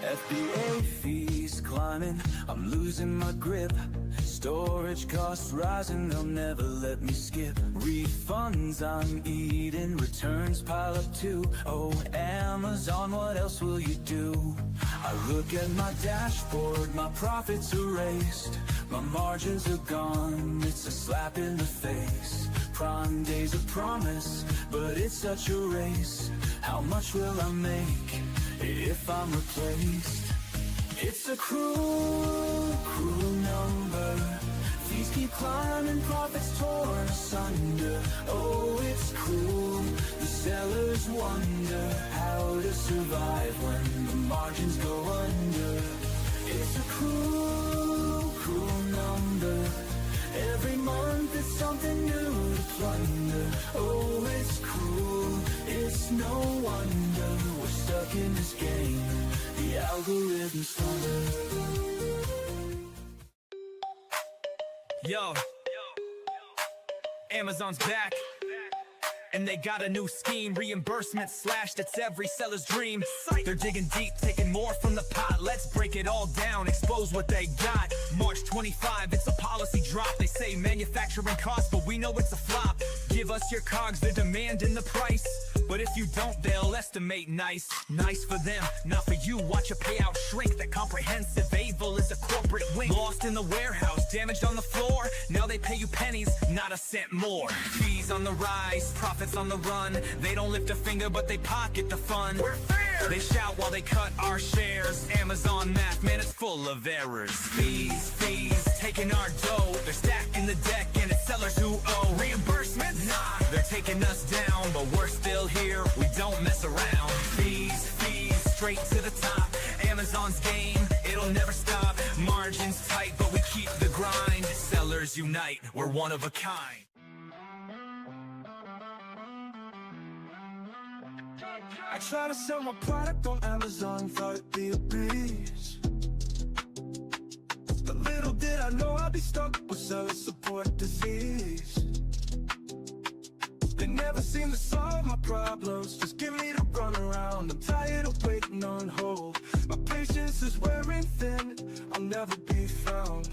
FBA fees climbing, I'm losing my grip. Storage costs rising, they'll never let me skip. Refunds I'm eating, returns pile up too. Oh, Amazon, what else will you do? I look at my dashboard, my profits erased. My margins are gone, it's a slap in the face. Prime Day's a promise, but it's such a race. How much will I make if I'm replaced? It's a cruel, cruel number. Fees keep climbing, profits torn asunder. Oh, it's cruel, the sellers wonder how to survive when the margins go under. It's a cruel, cruel number. Every month it's something new to plunder. Oh, it's cruel, it's no wonder we're stuck in this game, the algorithm's thunder. Yo, Amazon's back, and they got a new scheme. Reimbursement slashed, it's every seller's dream. They're digging deep, taking more from the pot. Let's break it all down, expose what they got. March 25, it's a policy drop. They say manufacturing costs, but we know it's a flop. Give us your cogs, they're demanding the price. But if you don't, they'll estimate nice. Nice for them, not for you. Watch a payout shrink. That comprehensive evil is a corporate wing. Lost in the warehouse, damaged on the floor. Now they pay you pennies, not a cent more. Fees on the rise, profits on the run. They don't lift a finger, but they pocket the fun. We're fair! They shout while they cut our shares. Amazon math, man, it's full of errors. Fees, taking our dough. They're stacking the deck, and it's sellers who owe. Reimbursements? Nah, they're taking us down, but we're still here, we don't mess around. Fees, straight to the top. Amazon's game, it'll never stop. Margins tight, but we keep the grind. Sellers unite, we're one of a kind. I try to sell my product on Amazon, thought it'd be a breeze. But little did I know I'd be stuck with seller support disease. They never seem to solve my problems, just give me the runaround. I'm tired of waiting on hold. My patience is wearing thin, I'll never be found.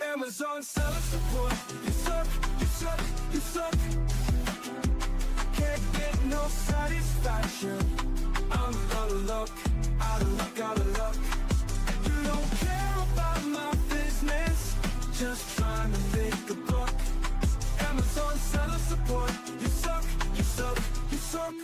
Amazon seller support, you suck, you suck, you suck. Can't get no satisfaction. I'm out of luck, out of luck, out of luck. You don't care about my business, just trying to make a buck. Amazon seller support, you suck, you suck, you suck.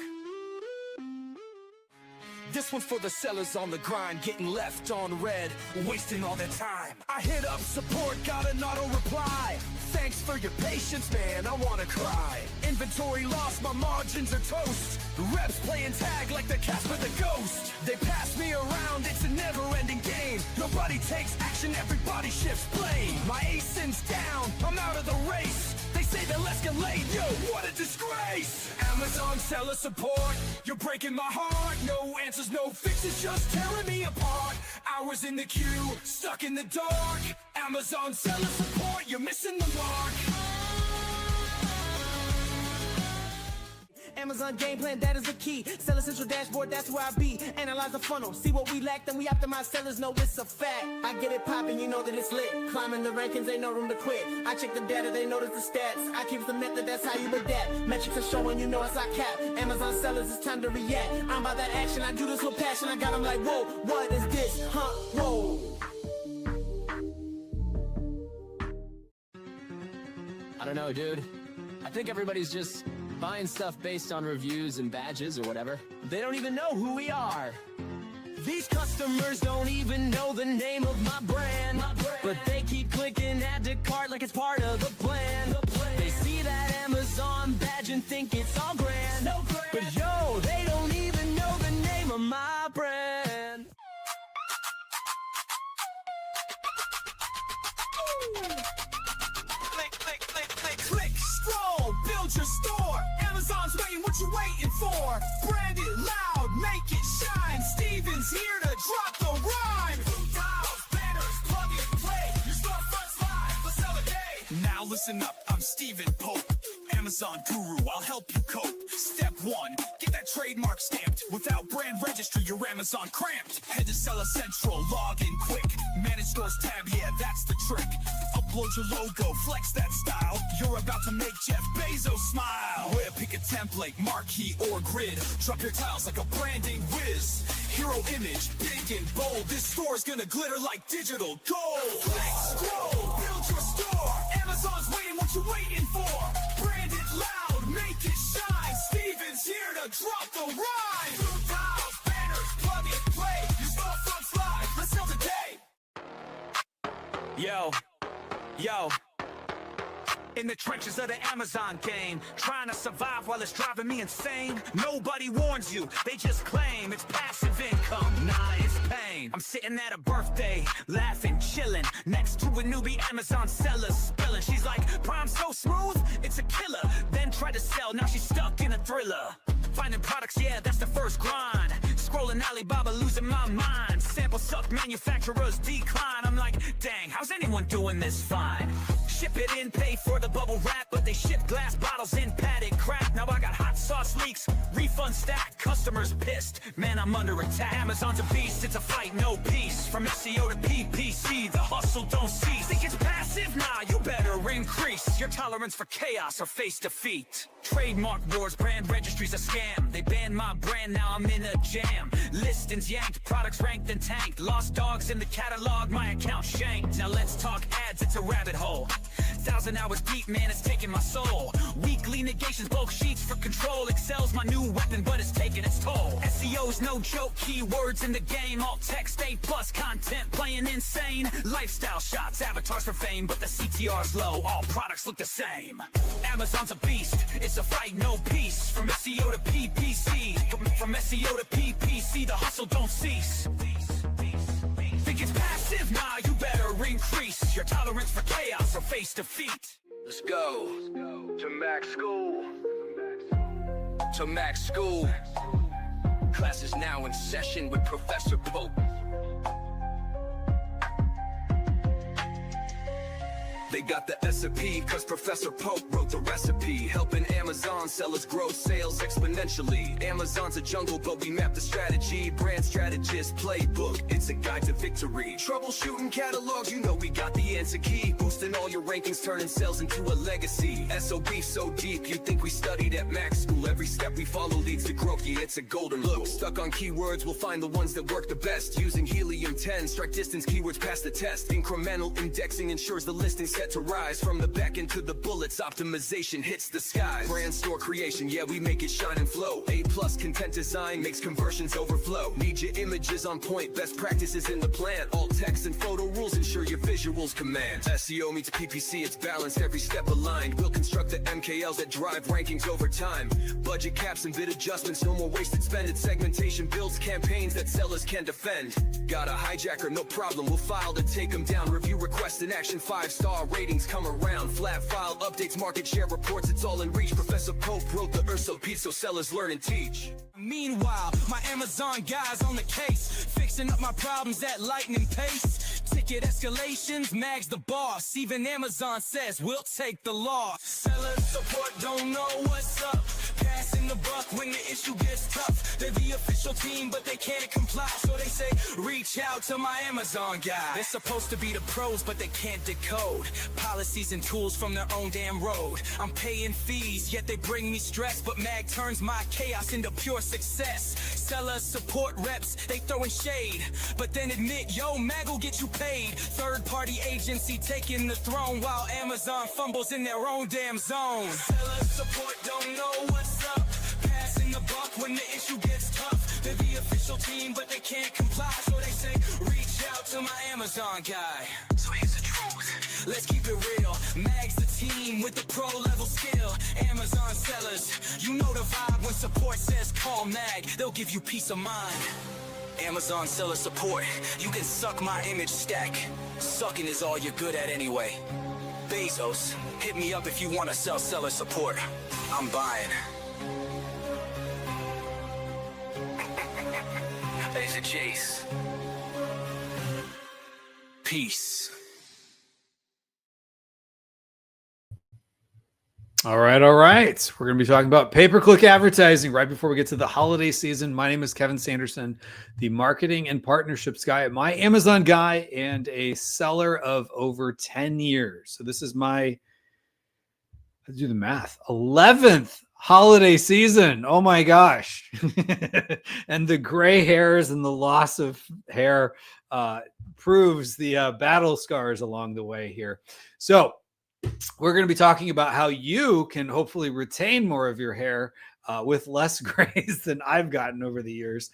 This one's for the sellers on the grind, getting left on red, wasting all their time. I hit up support, got an auto reply. Thanks for your patience, man, I wanna cry. Inventory lost, my margins are toast. Reps playing tag like the Casper the Ghost. They pass me around, it's a never-ending game. Nobody takes action, everybody shifts blame. My ASIN's down, I'm out of the race. They say they'll escalate, yo, what a disgrace. Amazon seller support, you're breaking my heart. No answers, no fixes, just tearing me apart. Hours in the queue, stuck in the dark. Amazon seller support, you're missing the mark. Amazon game plan, that is the key. Seller central dashboard, that's where I be. Analyze the funnel, see what we lack, then we optimize. Sellers know it's a fact. I get it poppin', you know that it's lit. Climbing the rankings, ain't no room to quit. I check the data, they notice the stats. I keep the method, that's how you adapt. Metrics are showing, you know it's our cap. Amazon sellers, it's time to react. I'm about that action, I do this with passion. I got them like, whoa, what is this? Huh, whoa. I don't know, dude. I think everybody's just buying stuff based on reviews and badges or whatever. They don't even know who we are. These customers don't even know the name of my brand. But they keep clicking add to cart like it's part of the plan. They see that Amazon badge and think it's all grand. But yo, they don't even know the name of my brand. Click, scroll, build your store. Amazon's waiting, what you waiting for? Brand it loud, make it shine. Steven's here to drop the rhyme. Dials, banners, plug and play. Your storefront's live, let's celebrate. Now listen up, I'm Steven Pope, Amazon guru, I'll help you cope. Step 1, get that trademark stamped. Without brand registry, your Amazon cramped. Head to Seller Central, log in quick. Manage stores tab, yeah, that's the trick. Upload your logo, flex that style. You're about to make Jeff Bezos smile. Where pick a template, marquee or grid. Drop your tiles like a branding whiz. Hero image, big and bold. This store's gonna glitter like digital gold. Flex, grow, build your store. Amazon's waiting, what you waiting for? Brand it loud, make it shine. Steven's here to drop the rhyme. Blue tiles, banners, plug and play. Your storefront's live, let's sell today. Yo. In the trenches of the Amazon game, trying to survive while it's driving me insane. Nobody warns you, they just claim it's passive income. Nah, it's pain. I'm sitting at a birthday, laughing, chilling, next to a newbie Amazon seller spilling. She's like, Prime so smooth, it's a killer. Then tried to sell, now she's stuck in a thriller. Finding products, yeah, that's the first grind. Scrolling Alibaba, losing my mind. Sample suck, manufacturers decline. I'm like, dang, how's anyone doing this fine? Ship it in, pay for the bubble wrap, but they ship glass bottles in padded crap. Now I got hot sauce leaks, refund stacked, customers pissed. Man, I'm under attack. Amazon's a beast, it's a fight, no peace. From SEO to PPC, the hustle don't cease. Think it's passive? Nah, you better increase your tolerance for chaos or face defeat. Trademark wars, brand registries a scam. They banned my brand, now I'm in a jam. Listings yanked, products ranked and tanked. Lost dogs in the catalog, my account shanked. Now let's talk ads, it's a rabbit hole. 1,000 hours deep, man, it's taking my soul. Weekly negations, bulk sheets for control. Excel's my new weapon, but it's taking its toll. SEO's no joke, keywords in the game. All text, A+ content, playing insane. Lifestyle shots, avatars for fame, but the CTR's low. All products look the same. Amazon's a beast, it's a fight, no peace. From SEO to PPC, from SEO to PPC, the hustle don't cease. Think it's passive? Nah, you better increase your tolerance for chaos or face defeat. Let's go to Mac School. To Mac School. Class is now in session with Professor Pope. They got the SOP, cause Professor Pope wrote the recipe. Helping Amazon sellers grow sales exponentially. Amazon's a jungle, but we map the strategy. Brand strategist playbook, it's a guide to victory. Troubleshooting catalogs, you know we got the answer key. Boosting all your rankings, turning sales into a legacy. SOB so deep, you'd think we studied at Mac School. Every step we follow leads to growth, yeah, it's a golden rule. Stuck on keywords, we'll find the ones that work the best. Using Helium 10, strike distance keywords pass the test. Incremental indexing ensures the listing set to rise. From the back end to the bullets, optimization hits the skies. Brand store creation, yeah, we make it shine and flow. A+ content design makes conversions overflow. Need your images on point, best practices in the plan. All text and photo rules ensure your visuals command. SEO meets PPC, it's balanced, every step aligned. We'll construct the MKLs that drive rankings over time. Budget caps and bid adjustments, no more wasted spending. Segmentation builds campaigns that sellers can defend. Got a hijacker, no problem, we'll file to take them down. Review requests in action, 5-star ratings come around. Flat file updates, market share reports, it's all in reach. Professor Pope wrote the SOP so sellers learn and teach. Meanwhile, my Amazon guys on the case, fixing up my problems at lightning pace. Ticket escalations, Mag's the boss. Even Amazon says we'll take the loss. Seller support don't know what's up. Passing the buck when the issue gets tough. They're the official team, but they can't comply. So they say, reach out to my Amazon guy. They're supposed to be the pros, but they can't decode policies and tools from their own damn road. I'm paying fees, yet they bring me stress. But Mag turns my chaos into pure success. Seller support reps, they throwing shade, but then admit, yo, Mag will get you paid. Third-party agency taking the throne while Amazon fumbles in their own damn zone. Seller support don't know what's up. Passing the buck when the issue gets tough. They're the official team, but they can't comply. So they say, reach out to my Amazon guy. So here's the truth, let's keep it real. Mag's the team with the pro-level skill. Amazon sellers, you know the vibe when support says call Mag. They'll give you peace of mind. Amazon seller support, you can suck my image stack. Sucking is all you're good at anyway. Bezos, hit me up if you want to sell seller support. I'm buying. There's a Jace. Peace. All right, all right. We're going to be talking about pay-per-click advertising right before we get to the holiday season. My name is Kevin Sanderson, the marketing and partnerships guy at My Amazon Guy and a seller of over 10 years. So this is my, let's do the math, 11th holiday season. Oh my gosh. And the gray hairs and the loss of hair proves the battle scars along the way here. So we're going to be talking about how you can hopefully retain more of your hair with less grays than I've gotten over the years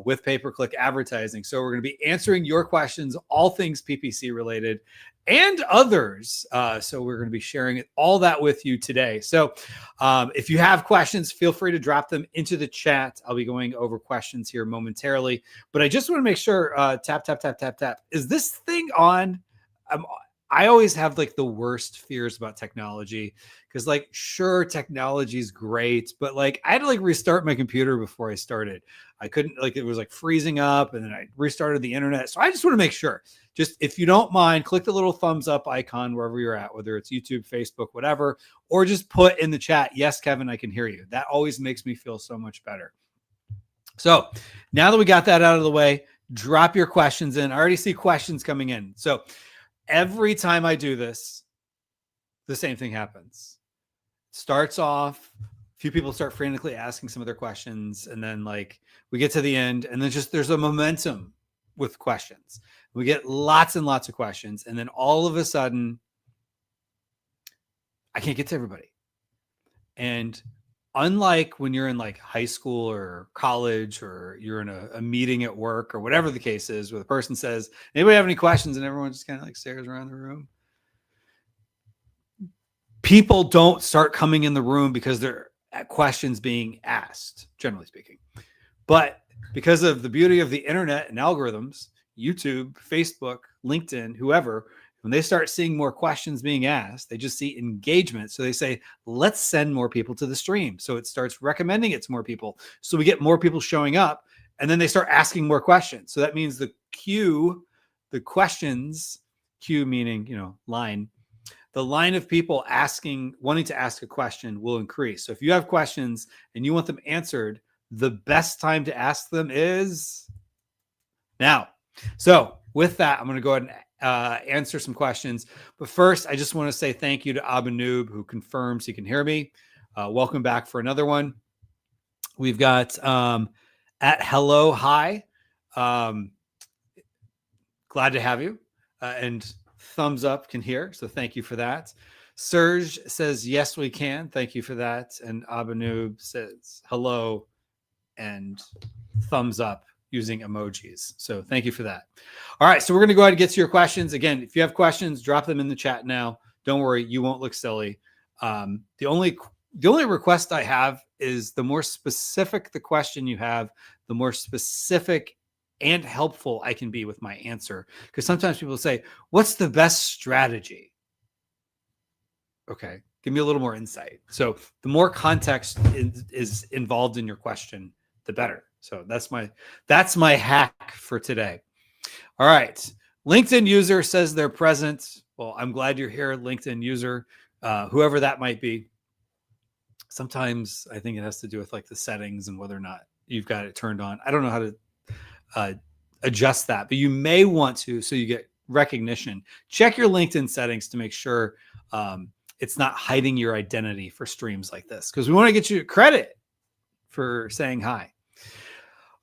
with pay-per-click advertising. So we're going to be answering your questions, all things PPC related and others. So we're going to be sharing all that with you today. So if you have questions, feel free to drop them into the chat. I'll be going over questions here momentarily, but I just want to make sure, tap, tap, tap, tap, tap. Is this thing on? I always have like the worst fears about technology because like, sure, technology is great, but like I had to like restart my computer before I started. I couldn't, like, it was like freezing up and then I restarted the internet. So I just want to make sure, just if you don't mind, click the little thumbs up icon wherever you're at, whether it's YouTube, Facebook, whatever, or just put in the chat, yes, Kevin, I can hear you. That always makes me feel so much better. So now that we got that out of the way, drop your questions in. I already see questions coming in. So every time I do this, the same thing happens. Starts off, a few people start frantically asking some of their questions, and then like we get to the end, and then just there's a momentum with questions. We get lots and lots of questions, and then all of a sudden, I can't get to everybody. And unlike when you're in like high school or college, or you're in a meeting at work or whatever the case is, where the person says, anybody have any questions? And everyone just kind of like stares around the room. People don't start coming in the room because they're at questions being asked, generally speaking. But because of the beauty of the internet and algorithms, YouTube, Facebook, LinkedIn, whoever, when they start seeing more questions being asked, they just see engagement. So they say, let's send more people to the stream. So it starts recommending it to more people. So we get more people showing up, and then they start asking more questions. So that means the queue, the questions, queue meaning, you know, line, the line of people wanting to ask a question will increase. So if you have questions and you want them answered, the best time to ask them is now. So with that, I'm going to go ahead and answer some questions. But first, I just want to say thank you to Abanoob, who confirms he can hear me. Welcome back for another one. We've got at hello, hi. Glad to have you. And thumbs up can hear. So thank you for that. Serge says, yes, we can. Thank you for that. And Abanoob says hello and thumbs up using emojis. So thank you for that. All right. So we're going to go ahead and get to your questions. Again, if you have questions, drop them in the chat now. Don't worry. You won't look silly. The only request I have is the more specific the question you have, the more specific and helpful I can be with my answer. Because sometimes people say, what's the best strategy? Okay. Give me a little more insight. So the more context is involved in your question, the better. So that's my hack for today. All right. LinkedIn user says they're present. Well, I'm glad you're here, LinkedIn user, whoever that might be. Sometimes I think it has to do with like the settings and whether or not you've got it turned on. I don't know how to adjust that, but you may want to, so you get recognition. Check your LinkedIn settings to make sure it's not hiding your identity for streams like this, because we want to get you credit for saying hi.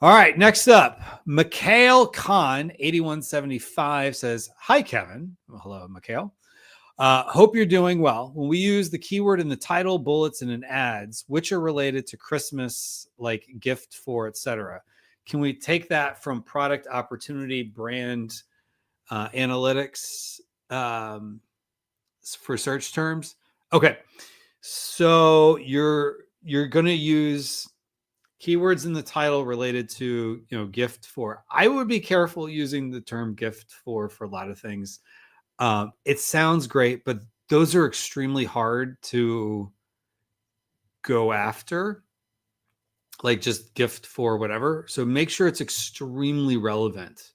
All right, next up, Mikhail Khan 8175 says, hi, Kevin. Well, hello, Mikhail. Hope you're doing well. When we use the keyword in the title, bullets, and in ads, which are related to Christmas, like gift for, etc., can we take that from product opportunity, brand analytics for search terms? Okay, so you're going to use keywords in the title related to, you know, gift for. I would be careful using the term gift for a lot of things. It sounds great, but those are extremely hard to go after, like just gift for whatever. So make sure it's extremely relevant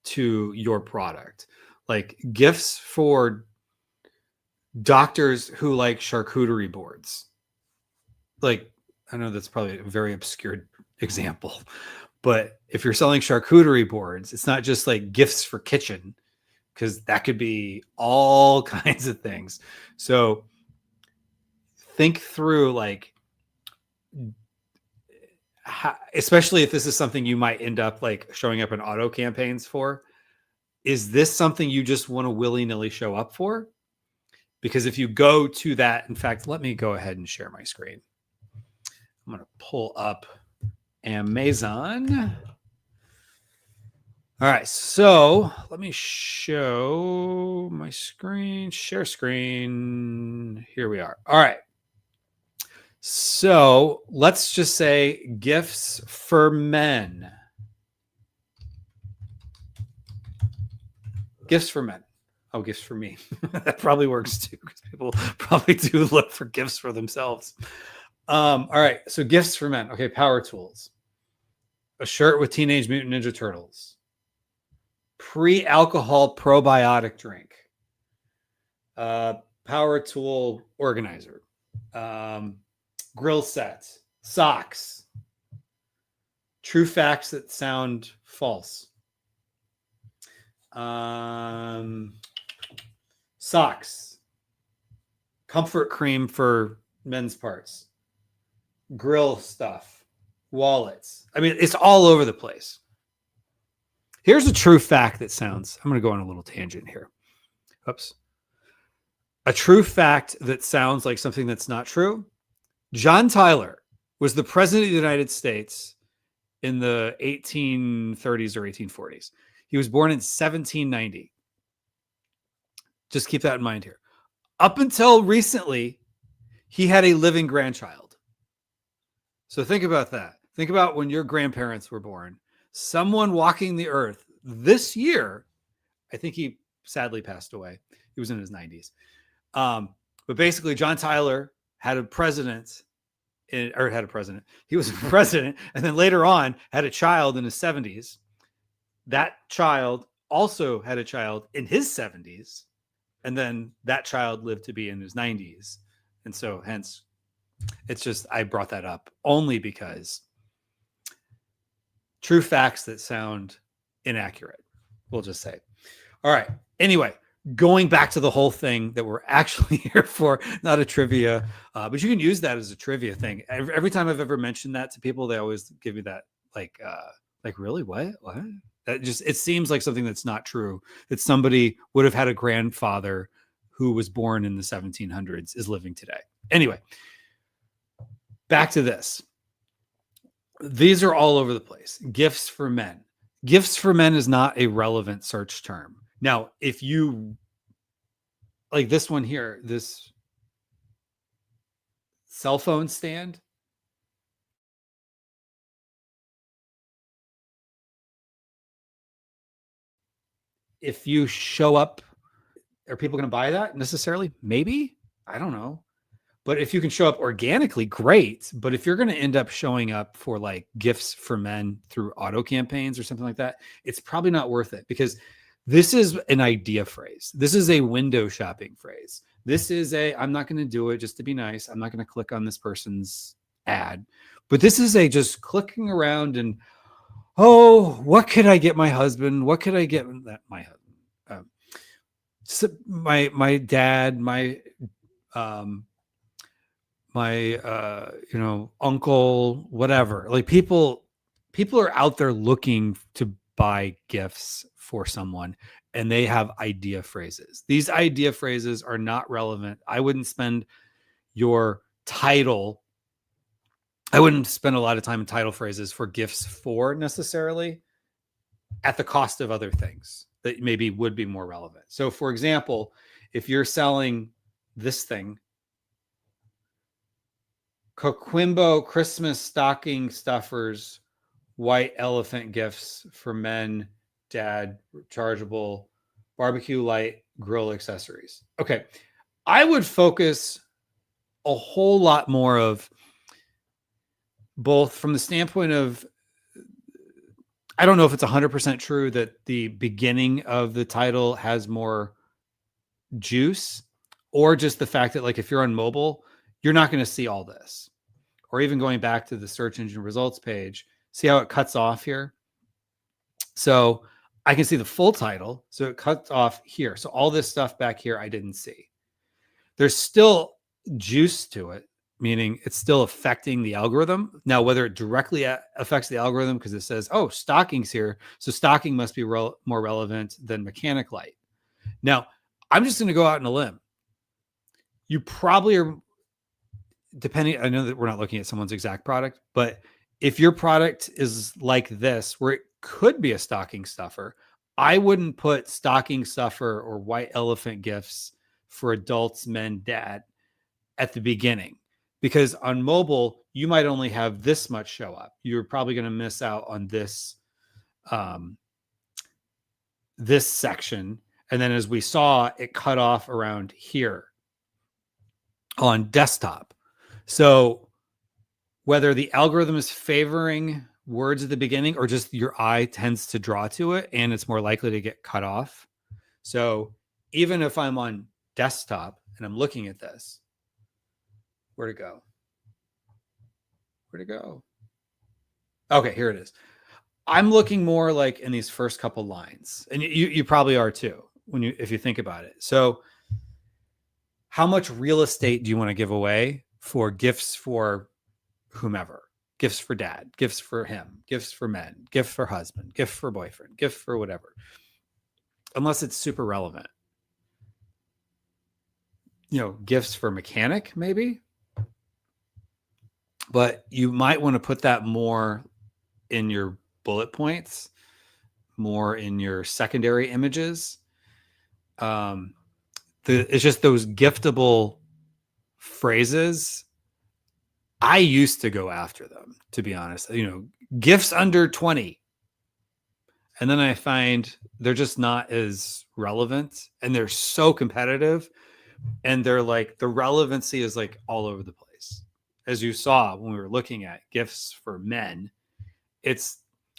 to your product. Like gifts for doctors who like charcuterie boards. Like, I know that's probably a very obscure example, but if you're selling charcuterie boards, it's not just like gifts for kitchen, because that could be all kinds of things. So think through, like, how, especially if this is something you might end up like showing up in auto campaigns for, is this something you just want to willy-nilly show up for? Because if you go to that, in fact, let me go ahead and share my screen. I'm going to pull up Amazon. All right, so let me show my screen, share screen. Here we are. All right. So let's just say gifts for men. Gifts for men. Oh, gifts for me. That probably works too, because people probably do look for gifts for themselves. All right, so gifts for men. Okay, power tools. A shirt with Teenage Mutant Ninja Turtles. Pre-alcohol probiotic drink. Power tool organizer. Grill set. Socks. True facts that sound false. Socks. Comfort cream for men's parts. Grill stuff. Wallets. I mean, it's all over the place. Here's a true fact that sounds, I'm going to go on a little tangent here. Oops. A true fact that sounds like something that's not true. John Tyler was the president of the United States in the 1830s or 1840s. He was born in 1790. Just keep that in mind here. Up until recently, he had a living grandchild. So think about that. Think about when your grandparents were born. Someone walking the earth this year, I think he sadly passed away. He was in his 90s. But basically, John Tyler had a president, He was a president, and then later on had a child in his 70s. That child also had a child in his 70s, and then that child lived to be in his 90s. And so hence, it's just, I brought that up only because true facts that sound inaccurate, we'll just say. All right. Anyway, going back to the whole thing that we're actually here for, not a trivia, but you can use that as a trivia thing. Every time I've ever mentioned that to people, they always give me that like really, what? That just, it seems like something that's not true, that somebody would have had a grandfather who was born in the 1700s is living today. Anyway, back to this. These are all over the place. Gifts for men. Gifts for men is not a relevant search term. Now, if you like this one here, this cell phone stand, if you show up, are people going to buy that necessarily? Maybe. I don't know. But if you can show up organically, great. But if you're going to end up showing up for like gifts for men through auto campaigns or something like that, it's probably not worth it, because this is an idea phrase. This is a window shopping phrase. This is a, I'm not going to do it just to be nice. I'm not going to click on this person's ad. But this is a just clicking around and, oh, what could I get my husband? What could I get my husband? My dad, my uncle, whatever. Like people are out there looking to buy gifts for someone, and they have idea phrases. These idea phrases are not relevant. I wouldn't spend your title. I wouldn't spend a lot of time in title phrases for gifts for necessarily, at the cost of other things that maybe would be more relevant. So for example, if you're selling this thing, Coquimbo Christmas stocking stuffers, white elephant gifts for men, dad, rechargeable, barbecue light, grill accessories. Okay. I would focus a whole lot more of both from the standpoint of, I don't know if it's 100% true that the beginning of the title has more juice, or just the fact that like if you're on mobile, you're not going to see all this. Or even going back to the search engine results page, see how it cuts off here? So I can see the full title. So it cuts off here. So all this stuff back here, I didn't see. There's still juice to it, meaning it's still affecting the algorithm. Now, whether it directly affects the algorithm because it says, oh, stocking's here, so stocking must be more relevant than mechanic light. Now, I'm just going to go out on a limb. You probably are, depending, I know that we're not looking at someone's exact product, but if your product is like this, where it could be a stocking stuffer, I wouldn't put stocking stuffer or white elephant gifts for adults, men, dad at the beginning, because on mobile, you might only have this much show up. You're probably going to miss out on this, this section. And then as we saw, it cut off around here on desktop. So whether the algorithm is favoring words at the beginning or just your eye tends to draw to it and it's more likely to get cut off. So even if I'm on desktop and I'm looking at this, where'd it go? Where'd it go? Okay, here it is. I'm looking more like in these first couple lines, and you probably are too if you think about it. So how much real estate do you want to give away for gifts for whomever? Gifts for dad, gifts for him, gifts for men, gift for husband, gift for boyfriend, gift for whatever. Unless it's super relevant. You know, gifts for mechanic, maybe. But you might want to put that more in your bullet points, more in your secondary images. It's just those giftable phrases. I used to go after them, to be honest. You know, gifts under 20. And then I find they're just not as relevant and they're so competitive. And they're like, the relevancy is like all over the place. As you saw when we were looking at gifts for men,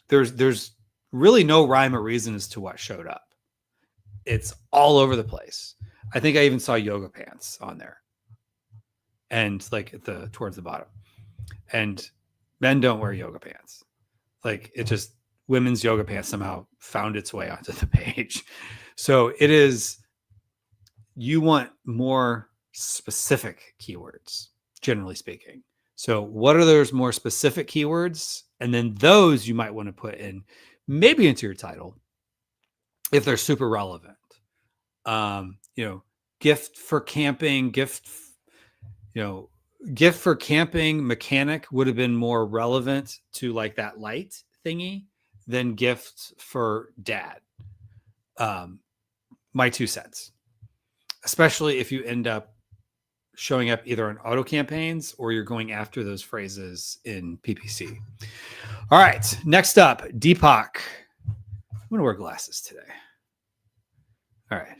there's really no rhyme or reason as to what showed up. It's all over the place. I think I even saw yoga pants on there. And like towards the bottom. And men don't wear yoga pants. Like it just, women's yoga pants somehow found its way onto the page. So it is, you want more specific keywords, generally speaking. So what are those more specific keywords? And then those you might want to put in maybe into your title if they're super relevant. You know, gift for camping, gift for camping mechanic would have been more relevant to like that light thingy than gift for dad. My 2 cents, especially if you end up showing up either on auto campaigns or you're going after those phrases in PPC. All right. Next up, Deepak. I'm going to wear glasses today. All right.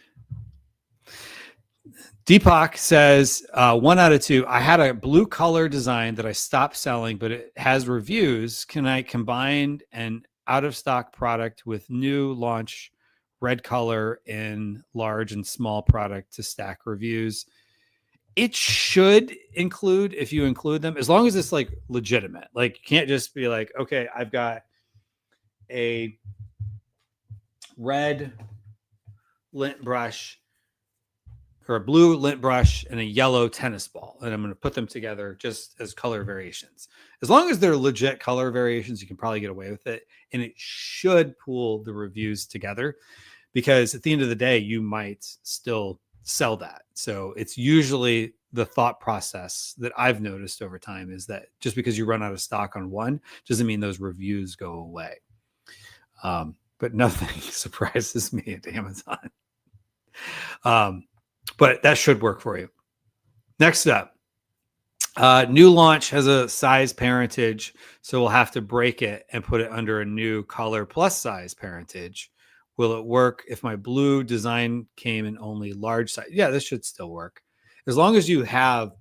Deepak says, 1 out of 2, I had a blue color design that I stopped selling, but it has reviews. Can I combine an out of stock product with new launch red color in large and small product to stack reviews? It should include, if you include them, as long as it's like legitimate. Like you can't just be like, okay, I've got a red lint brush or a blue lint brush and a yellow tennis ball, and I'm going to put them together just as color variations. As long as they're legit color variations, you can probably get away with it, and it should pool the reviews together because at the end of the day, you might still sell that. So it's usually the thought process that I've noticed over time is that just because you run out of stock on one doesn't mean those reviews go away. But nothing surprises me at Amazon. But that should work for you. Next up, new launch has a size parentage, so we'll have to break it and put it under a new color plus size parentage. Will it work if my blue design came in only large size? Yeah, this should still work. As long as you have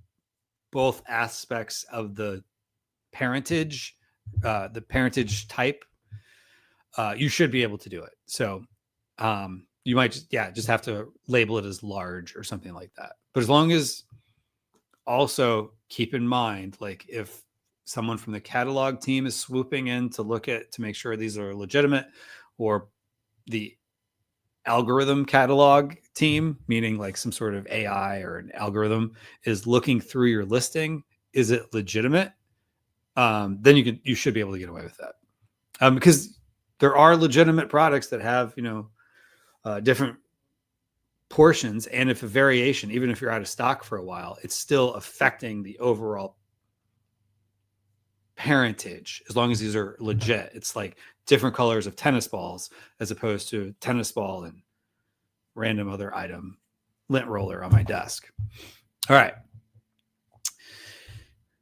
both aspects of the parentage type, you should be able to do it. So you might just have to label it as large or something like that. But as long as also keep in mind, like if someone from the catalog team is swooping in to look at to make sure these are legitimate, or the algorithm catalog team, meaning like some sort of AI or an algorithm, is looking through your listing, is it legitimate? Then you should be able to get away with that, because there are legitimate products that have different portions, and if a variation, even if you're out of stock for a while, it's still affecting the overall parentage as long as these are legit. It's like different colors of tennis balls as opposed to tennis ball and random other item lint roller on my desk. All right.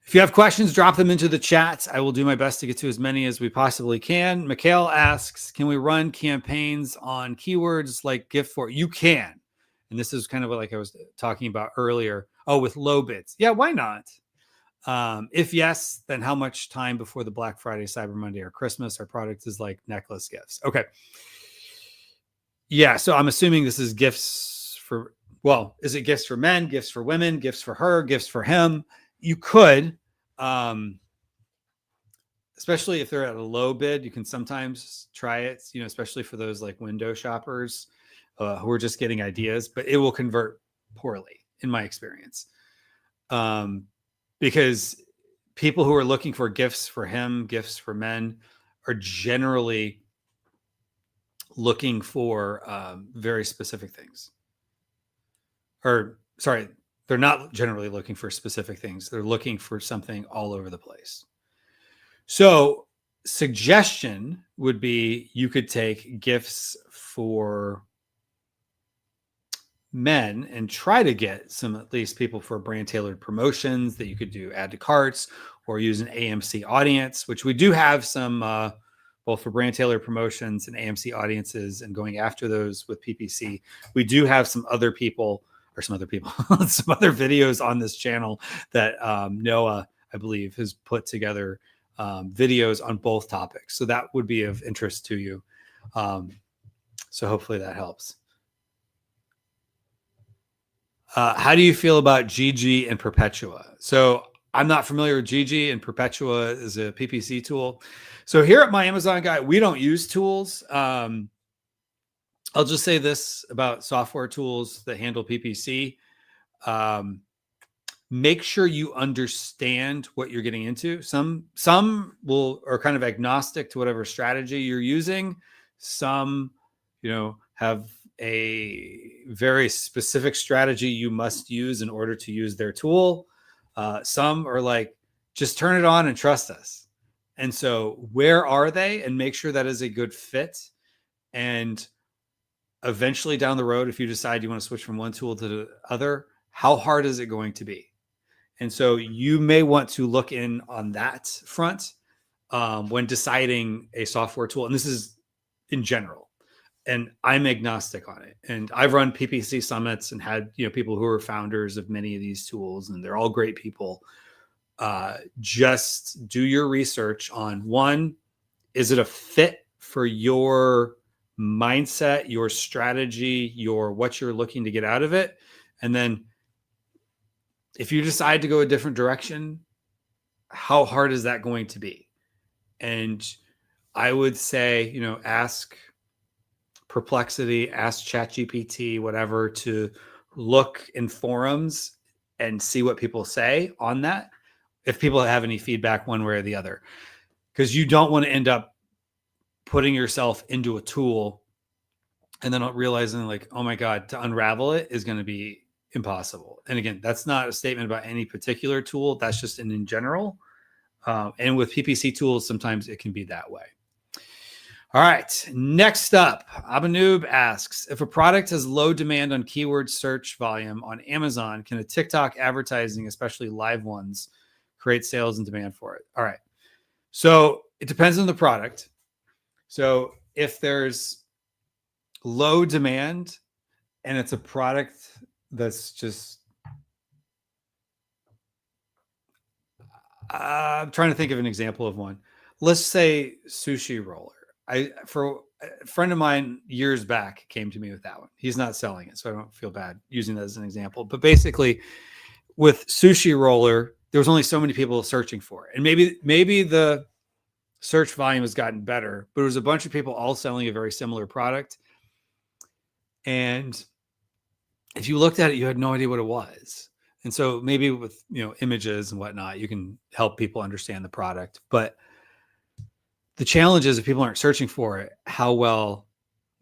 If you have questions, drop them into the chat. I will do my best to get to as many as we possibly can. Mikhail asks, can we run campaigns on keywords like gift for? You can. And this is kind of like I was talking about earlier. Oh, with low bids. Yeah, why not? If yes, then how much time before the Black Friday, Cyber Monday, or Christmas? Our product is like necklace gifts. Okay. Yeah, so I'm assuming this is gifts for, well, is it gifts for men, gifts for women, gifts for her, gifts for him? You could, especially if they're at a low bid, you can sometimes try it, especially for those like window shoppers who are just getting ideas, but it will convert poorly in my experience. Because people who are looking for gifts for him, gifts for men, are generally looking for very specific things. Or, sorry, they're not generally looking for specific things. They're looking for something all over the place. So, suggestion would be you could take gifts for men and try to get some, at least people for brand tailored promotions that you could do add to carts or use an AMC audience, which we do have some both for brand tailored promotions and AMC audiences, and going after those with PPC. We do have some other some other videos on this channel that Noah, I believe, has put together videos on both topics. So that would be of interest to you. So hopefully that helps. How do you feel about GG and Perpetua? So I'm not familiar with GG, and Perpetua is a PPC tool. So here at My Amazon Guy, we don't use tools. I'll just say this about software tools that handle PPC. Make sure you understand what you're getting into. Some are kind of agnostic to whatever strategy you're using. Some, have a very specific strategy you must use in order to use their tool. Some are like, just turn it on and trust us. And so where are they? And make sure that is a good fit. And eventually down the road, if you decide you want to switch from one tool to the other, how hard is it going to be? And so you may want to look in on that front when deciding a software tool. And this is in general. And I'm agnostic on it. And I've run PPC summits and had, people who are founders of many of these tools, and they're all great people. Just do your research on, one, is it a fit for your mindset, your strategy, what you're looking to get out of it? And then if you decide to go a different direction, how hard is that going to be? And I would say, ask Perplexity, ask ChatGPT, whatever, to look in forums and see what people say on that, if people have any feedback one way or the other. Because you don't want to end up putting yourself into a tool and then realizing like, oh my God, to unravel it is going to be impossible. And again, that's not a statement about any particular tool. That's just in general. And with PPC tools, sometimes it can be that way. All right. Next up, Abanoob asks, if a product has low demand on keyword search volume on Amazon, can a TikTok advertising, especially live ones, create sales and demand for it? All right. So it depends on the product. So if there's low demand and it's a product that's just, I'm trying to think of an example of one. Let's say sushi roller. a friend of mine years back came to me with that one. He's not selling it, so I don't feel bad using that as an example. But basically, with Sushi Roller, there was only so many people searching for it, and maybe the search volume has gotten better, but it was a bunch of people all selling a very similar product. And if you looked at it, you had no idea what it was. And so maybe with, images and whatnot, you can help people understand the product. But the challenge is if people aren't searching for it, how well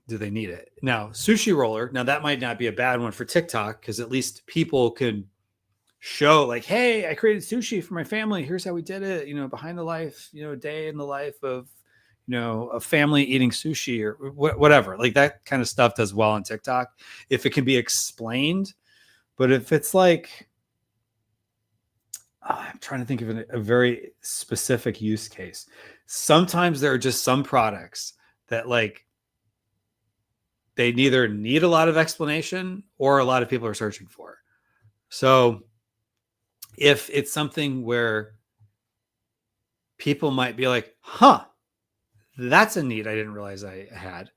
do they need it? Now, Sushi Roller, now that might not be a bad one for TikTok, because at least people can show like, hey, I created sushi for my family. Here's how we did it, behind the life, a day in the life of, a family eating sushi or whatever. Like that kind of stuff does well on TikTok if it can be explained. But if it's like, I'm trying to think of a very specific use case. Sometimes there are just some products that like they neither need a lot of explanation or a lot of people are searching for. So if it's something where people might be like, that's a need I didn't realize I had.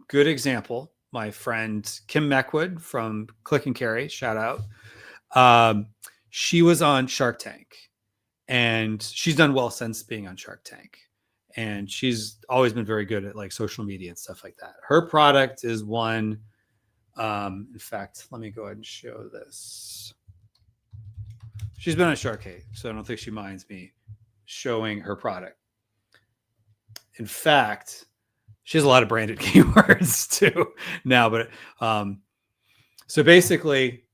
Good example. My friend Kim Meckwood from Click and Carry, shout out. She was on Shark Tank, and she's done well since being on Shark Tank. And she's always been very good at like social media and stuff like that. Her product is one. In fact, let me go ahead and show this. She's been on Shark Tank, so I don't think she minds me showing her product. In fact, she has a lot of branded keywords too now, but so basically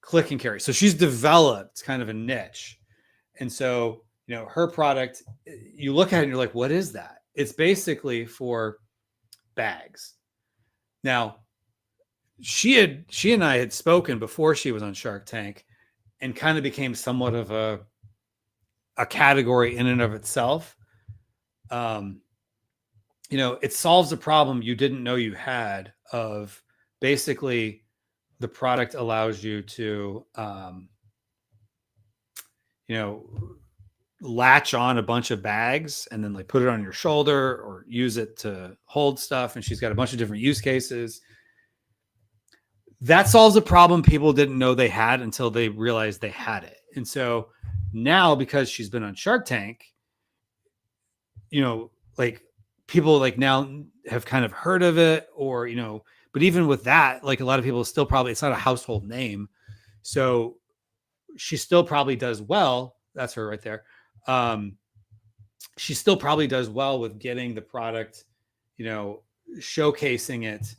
Click and Carry. So she's developed kind of a niche. And so, her product, you look at it and you're like, what is that? It's basically for bags. Now, she and I had spoken before she was on Shark Tank and kind of became somewhat of a category in and of itself. It solves a problem you didn't know you had of basically the product allows you to, latch on a bunch of bags and then like put it on your shoulder or use it to hold stuff. And she's got a bunch of different use cases. That solves a problem people didn't know they had until they realized they had it. And so now, because she's been on Shark Tank, like people like now have kind of heard of it or, but even with that, like a lot of people still probably, it's not a household name. So she still probably does well. That's her right there. She still probably does well with getting the product, showcasing it,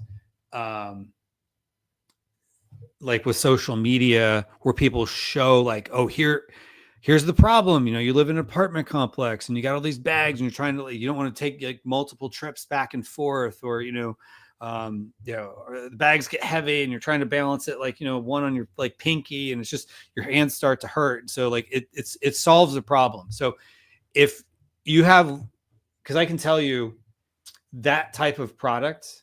like with social media where people show like, oh, here's the problem. You live in an apartment complex and you got all these bags and you're trying to, you don't want to take like multiple trips back and forth or, or the bags get heavy and you're trying to balance it, like, one on your like pinky and it's just your hands start to hurt. So like it solves the problem. So if you have, because I can tell you that type of product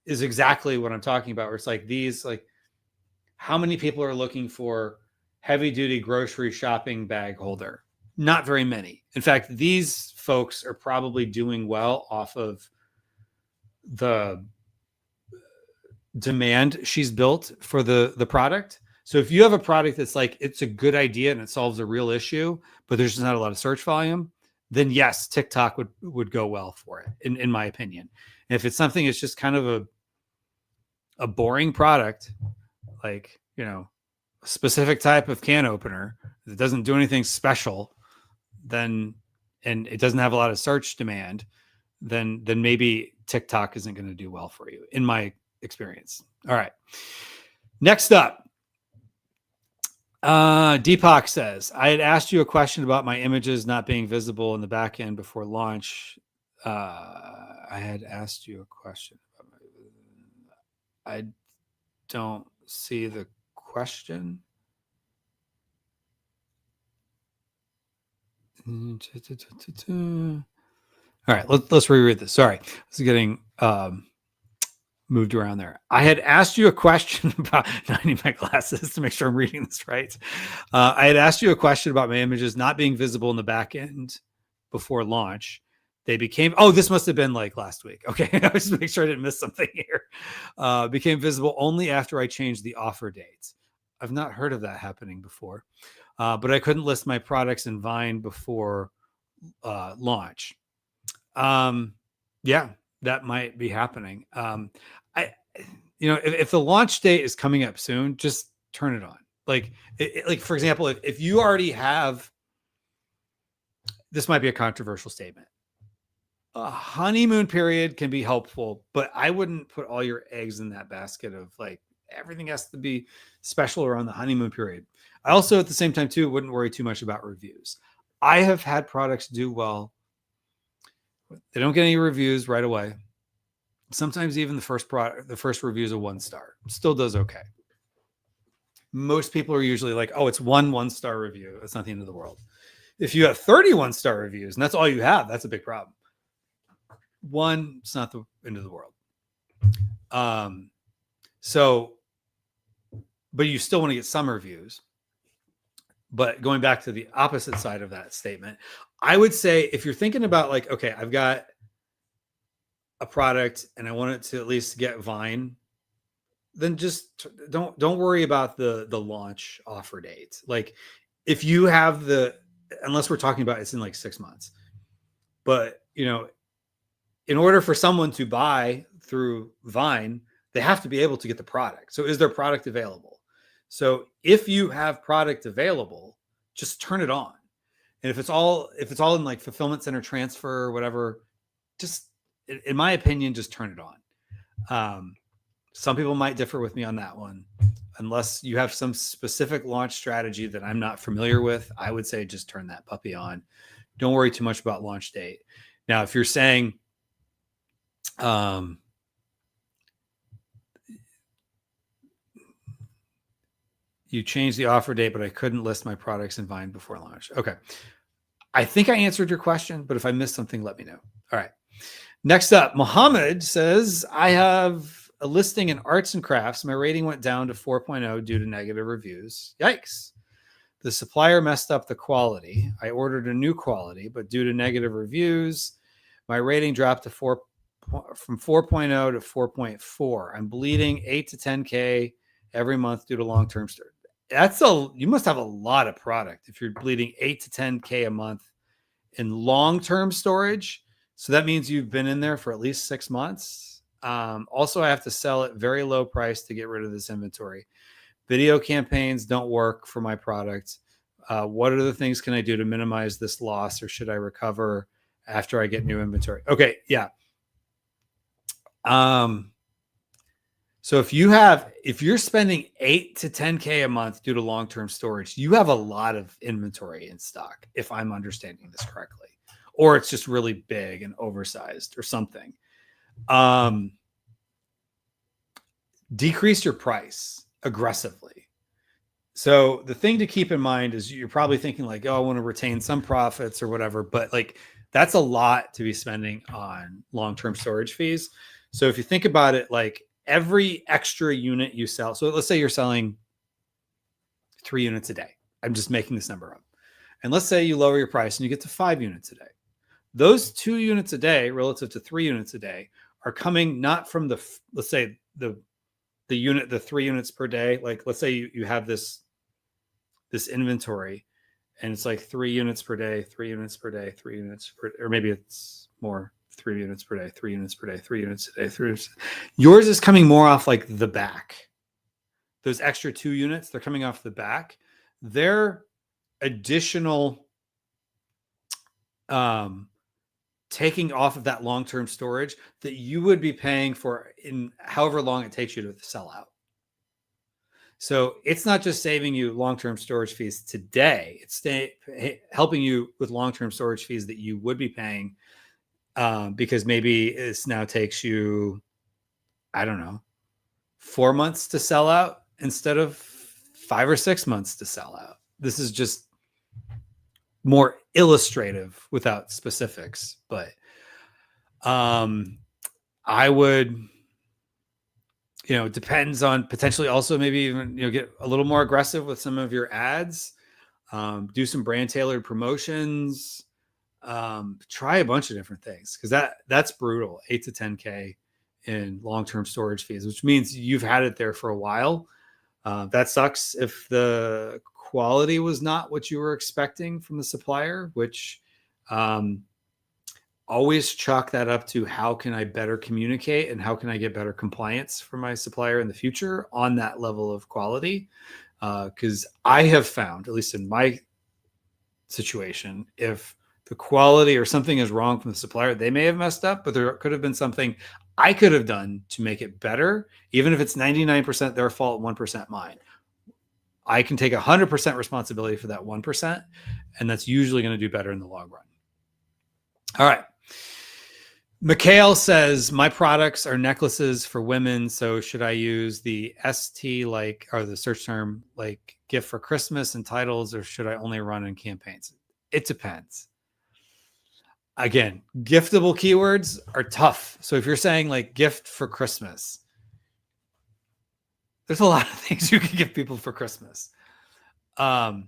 is exactly what I'm talking about, where it's like these, like how many people are looking for heavy duty grocery shopping bag holder? Not very many. In fact, these folks are probably doing well off of the demand she's built for the product. So if you have a product that's like, it's a good idea and it solves a real issue, but there's just not a lot of search volume, then yes, TikTok would go well for it, in my opinion. And if it's something that's just kind of a boring product, like, a specific type of can opener that doesn't do anything special, then, and it doesn't have a lot of search demand, then maybe TikTok isn't going to do well for you, in my experience. All right. Next up, Deepak says, I had asked you a question about my images not being visible in the back end before launch. I had asked you a question. I don't see the question. All right, let's reread this. Sorry, this is getting moved around there. I had asked you a question about, I need my glasses to make sure I'm reading this right. I had asked you a question about my images not being visible in the back end before launch. They became, oh, this must have been like last week. Okay. I was just make sure I didn't miss something here. Became visible only after I changed the offer dates. I've not heard of that happening before, but I couldn't list my products in Vine before launch. Yeah, that might be happening. If the launch date is coming up soon, just turn it on. Like for example, if you already have, this might be a controversial statement. A honeymoon period can be helpful, but I wouldn't put all your eggs in that basket of like everything has to be special around the honeymoon period. I also, at the same time too, wouldn't worry too much about reviews. I have had products do well. They don't get any reviews right away. Sometimes even the first review is a 1-star. Still does okay. Most people are usually like, oh, it's one star review. It's not the end of the world. If you have 31 star reviews and that's all you have, that's a big problem. It's not the end of the world. But you still want to get some reviews. But going back to the opposite side of that statement, I would say if you're thinking about like, okay, I've got a product and I want it to at least get Vine, then just don't worry about the launch offer date. Like if you have unless we're talking about it's in like 6 months, but in order for someone to buy through Vine, they have to be able to get the product. So is their product available? So if you have product available, just turn it on. And if it's all in like fulfillment center transfer or whatever, just in my opinion, just turn it on. Some people might differ with me on that one. Unless you have some specific launch strategy that I'm not familiar with, I would say just turn that puppy on. Don't worry too much about launch date. Now, if you're saying, you changed the offer date, but I couldn't list my products in Vine before launch. Okay. I think I answered your question, but if I missed something, let me know. All right. Next up, Mohammed says, I have a listing in arts and crafts. My rating went down to 4.0 due to negative reviews. Yikes. The supplier messed up the quality. I ordered a new quality, but due to negative reviews, my rating dropped to from 4.0 to 4.4. I'm bleeding 8 to 10K every month due to long-term storage. You must have a lot of product if you're bleeding 8 to 10K a month in long-term storage. So that means you've been in there for at least 6 months. Also, I have to sell at very low price to get rid of this inventory. Video campaigns don't work for my product. What other things can I do to minimize this loss, or should I recover after I get new inventory? Okay, yeah. So if you're spending 8 to 10K a month due to long-term storage, you have a lot of inventory in stock, if I'm understanding this correctly, or it's just really big and oversized or something. Decrease your price aggressively. So the thing to keep in mind is you're probably thinking like, oh, I want to retain some profits or whatever, but like that's a lot to be spending on long-term storage fees. So if you think about it, like every extra unit you sell, so let's say you're selling 3 units a day. I'm just making this number up. And let's say you lower your price and you get to 5 units a day. Those 2 units a day relative to 3 units a day are coming not from let's say the 3 units per day. Like let's say you have this inventory and it's like 3 units per day, 3 units per day, 3 units per, or maybe it's more, 3 units per day, 3 units per day, 3 units a day, 3 units. Yours is coming more off like the back. Those extra 2 units, they're coming off the back. They're additional taking off of that long-term storage that you would be paying for in however long it takes you to sell out. So it's not just saving you long-term storage fees today. It's helping you with long-term storage fees that you would be paying because maybe this now takes you, I don't know, 4 months to sell out instead of 5 or 6 months to sell out. This is just more illustrative without specifics, but I would, it depends on potentially also maybe even, get a little more aggressive with some of your ads, do some brand tailored promotions, Try a bunch of different things, because that's brutal. 8 to 10K in long-term storage fees, which means you've had it there for a while. That sucks if the quality was not what you were expecting from the supplier, which always chalk that up to how can I better communicate and how can I get better compliance from my supplier in the future on that level of quality. Because I have found, at least in my situation, if the quality or something is wrong from the supplier, they may have messed up, but there could have been something I could have done to make it better, even if it's 99% their fault, 1% mine. I can take 100% responsibility for that 1%, and that's usually going to do better in the long run. All right. Mikhail says, my products are necklaces for women, so should I use the ST or the search term like gift for Christmas and titles, or should I only run in campaigns? It depends. Again, giftable keywords are tough. So if you're saying like gift for Christmas, there's a lot of things you can give people for Christmas. Like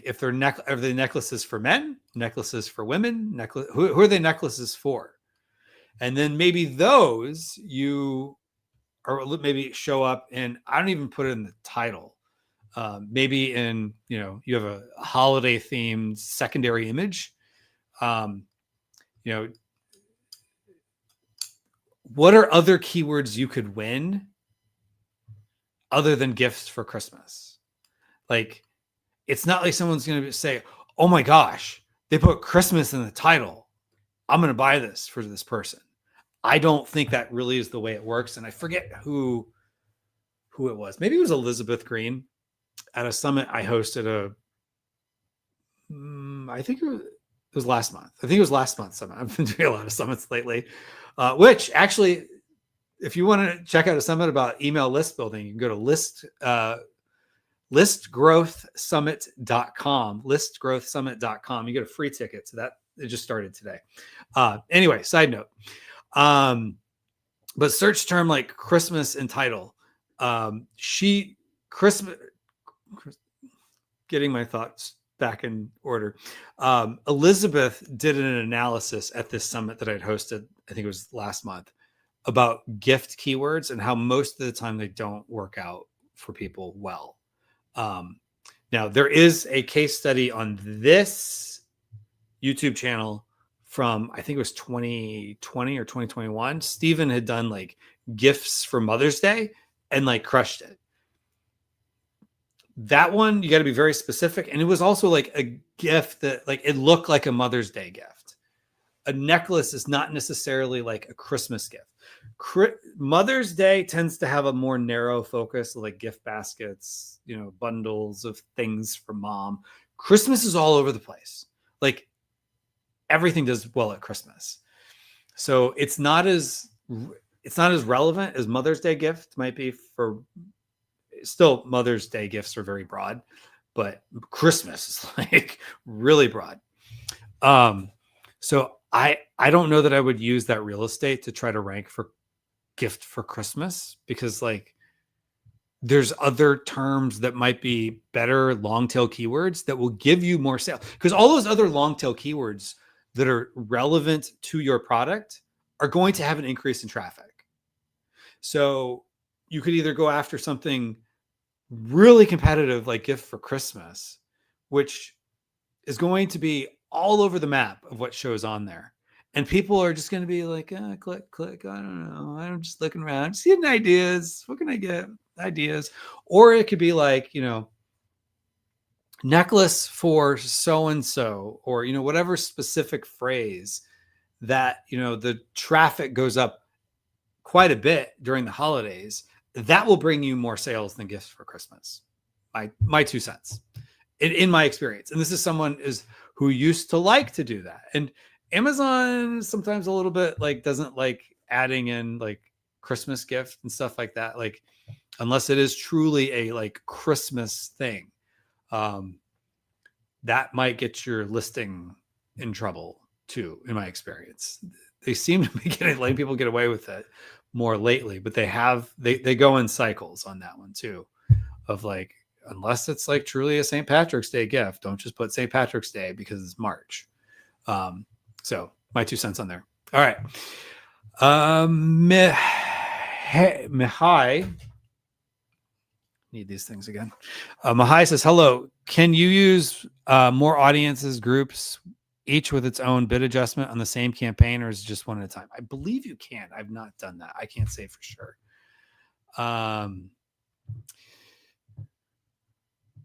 if are they necklaces for men, necklaces for women, who are they necklaces for? And then maybe those you or maybe show up in, I don't even put it in the title. Maybe in, you have a holiday themed secondary image. What are other keywords you could win other than gifts for Christmas? Like, it's not like someone's going to say, oh my gosh, they put Christmas in the title. I'm going to buy this for this person. I don't think that really is the way it works. And I forget who it was. Maybe it was Elizabeth Green at a summit I hosted I think it was last month. I think it was last month's summit. I've been doing a lot of summits lately, which actually, if you want to check out a summit about email list building, you can go to listgrowthsummit.com. You get a free ticket to that. It just started today. Anyway, side note. But search term like Christmas and title. Getting my thoughts back in order. Elizabeth did an analysis at this summit that I'd hosted, I think it was last month, about gift keywords and how most of the time they don't work out for people well. Now there is a case study on this YouTube channel from, I think it was 2020 or 2021. Steven had done like gifts for Mother's Day and like crushed it. That one, you got to be very specific. And it was also like a gift that like, it looked like a Mother's Day gift. A necklace is not necessarily like a Christmas gift. Mother's Day tends to have a more narrow focus, like gift baskets, bundles of things for mom. Christmas is all over the place. Like everything does well at Christmas. So it's not as relevant as Mother's Day gift might be for. Still, Mother's Day gifts are very broad, but Christmas is like really broad. So I don't know that I would use that real estate to try to rank for gift for Christmas, because like there's other terms that might be better long tail keywords that will give you more sales, because all those other long tail keywords that are relevant to your product are going to have an increase in traffic. So you could either go after something really competitive like gift for Christmas, which is going to be all over the map of what shows on there. And people are just going to be like, click. I don't know. I'm just looking around. I'm just getting ideas. What can I get? Ideas. Or it could be like, necklace for so-and-so, or, whatever specific phrase that, the traffic goes up quite a bit during the holidays. That will bring you more sales than gifts for Christmas. My 2 cents in my experience. And this is someone who used to like to do that. And Amazon sometimes a little bit like doesn't like adding in like Christmas gift and stuff like that. Like, unless it is truly a like Christmas thing, that might get your listing in trouble too, in my experience. They seem to be letting people get away with it more lately, but they go in cycles on that one too, of like unless it's like truly a St. Patrick's Day gift. Don't just put St. Patrick's Day because it's March. So my 2 cents on there. All right. Mihai, need these things again. Mihai says, hello, can you use more audiences groups, each with its own bid adjustment on the same campaign, or is it just one at a time? I believe you can. I've not done that. I can't say for sure.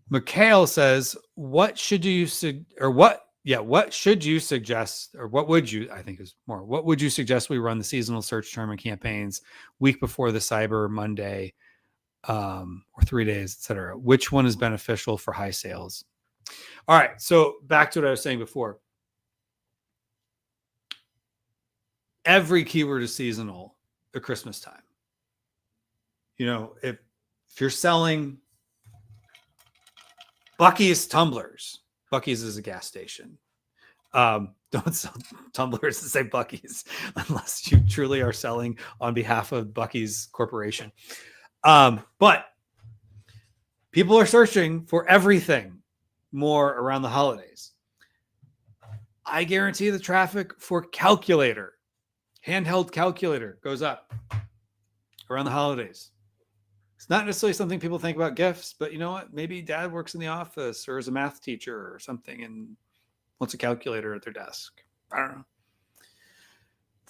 Mikhail says, what should you suggest, or what would you suggest we run the seasonal search term and campaigns week before the Cyber Monday, or 3 days, etc.? Which one is beneficial for high sales? All right. So back to what I was saying before. Every keyword is seasonal at Christmas time. You know, if you're selling Buc-ee's tumblers, Buc-ee's is a gas station. Don't sell tumblers to say Buc-ee's unless you truly are selling on behalf of Buc-ee's corporation. But people are searching for everything more around the holidays. I guarantee the traffic for calculator, handheld calculator, goes up around the holidays. It's not necessarily something people think about gifts, but you know what? Maybe dad works in the office or is a math teacher or something and wants a calculator at their desk. I don't know.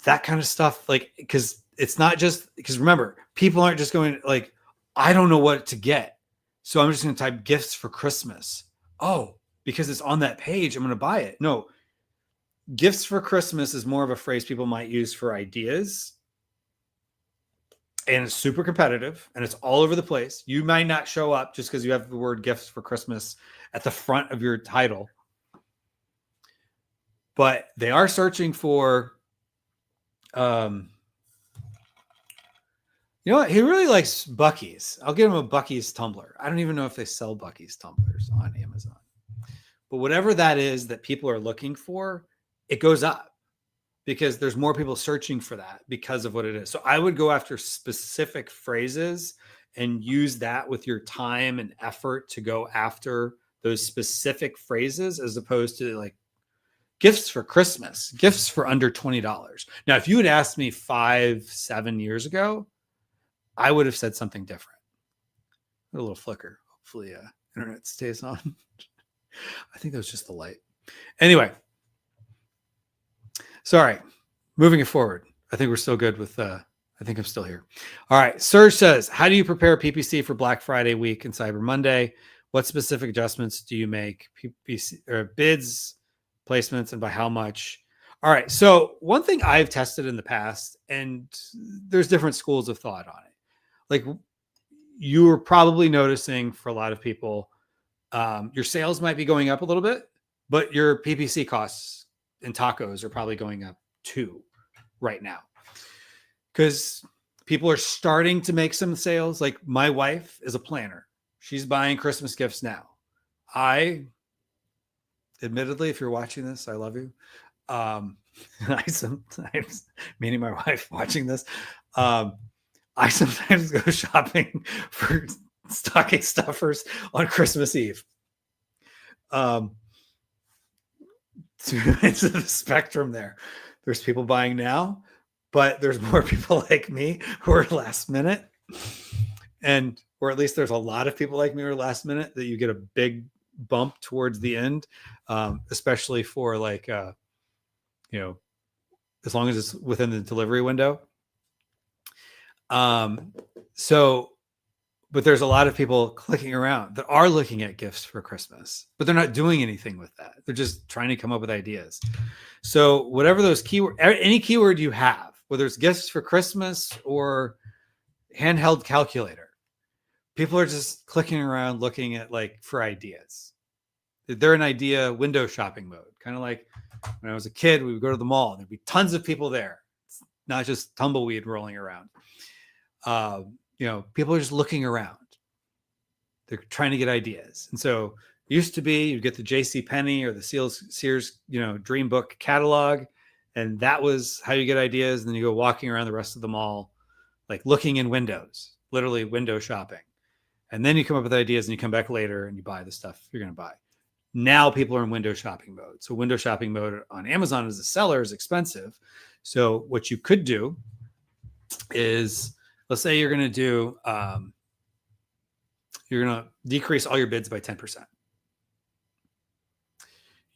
That kind of stuff, like, because it's not just, because remember, people aren't just going like, I don't know what to get, so I'm just going to type gifts for Christmas. Oh, because it's on that page, I'm going to buy it. No, gifts for Christmas is more of a phrase people might use for ideas. And it's super competitive and it's all over the place. You might not show up just because you have the word gifts for Christmas at the front of your title. But they are searching for, you know what? He really likes Buc-ee's. I'll give him a Buc-ee's tumbler. I don't even know if they sell Buc-ee's tumblers on Amazon. But whatever that is that people are looking for, it goes up because there's more people searching for that because of what it is. So I would go after specific phrases and use that with your time and effort to go after those specific phrases as opposed to like gifts for Christmas, gifts for under $20. Now, if you had asked me 5-7 years ago, I would have said something different. A little flicker. Hopefully, internet stays on. I think that was just the light. Anyway, sorry. Moving it forward. I think we're still good with. I think I'm still here. All right. Serge says, "How do you prepare PPC for Black Friday week and Cyber Monday? What specific adjustments do you make? PPC or bids, placements, and by how much?" All right. So one thing I've tested in the past, and there's different schools of thought on it. Like you were probably noticing for a lot of people, your sales might be going up a little bit, but your PPC costs and tacos are probably going up too right now because people are starting to make some sales. Like my wife is a planner. She's buying Christmas gifts now. Admittedly, if you're watching this, I love you. I sometimes, meaning my wife watching this, I sometimes go shopping for stocking stuffers on Christmas Eve. It's the spectrum there. There's people buying now, but there's more people like me who are last minute. Or at least there's a lot of people like me who are last minute that you get a big bump towards the end, especially for like, as long as it's within the delivery window. But there's a lot of people clicking around that are looking at gifts for Christmas, but they're not doing anything with that. They're just trying to come up with ideas. So whatever those any keyword you have, whether it's gifts for Christmas or handheld calculator, people are just clicking around looking at like for ideas. They're in idea window shopping mode. Kind of like when I was a kid, we would go to the mall and there'd be tons of people there. It's not just tumbleweed rolling around. People are just looking around. They're trying to get ideas. And so it used to be you'd get the JCPenney or the Sears, Dream Book catalog. And that was how you get ideas. And then you go walking around the rest of the mall, like looking in windows, literally window shopping. And then you come up with ideas and you come back later and you buy the stuff you're going to buy. Now people are in window shopping mode. So window shopping mode on Amazon as a seller is expensive. So what you could do is, let's say you're going to decrease all your bids by 10%.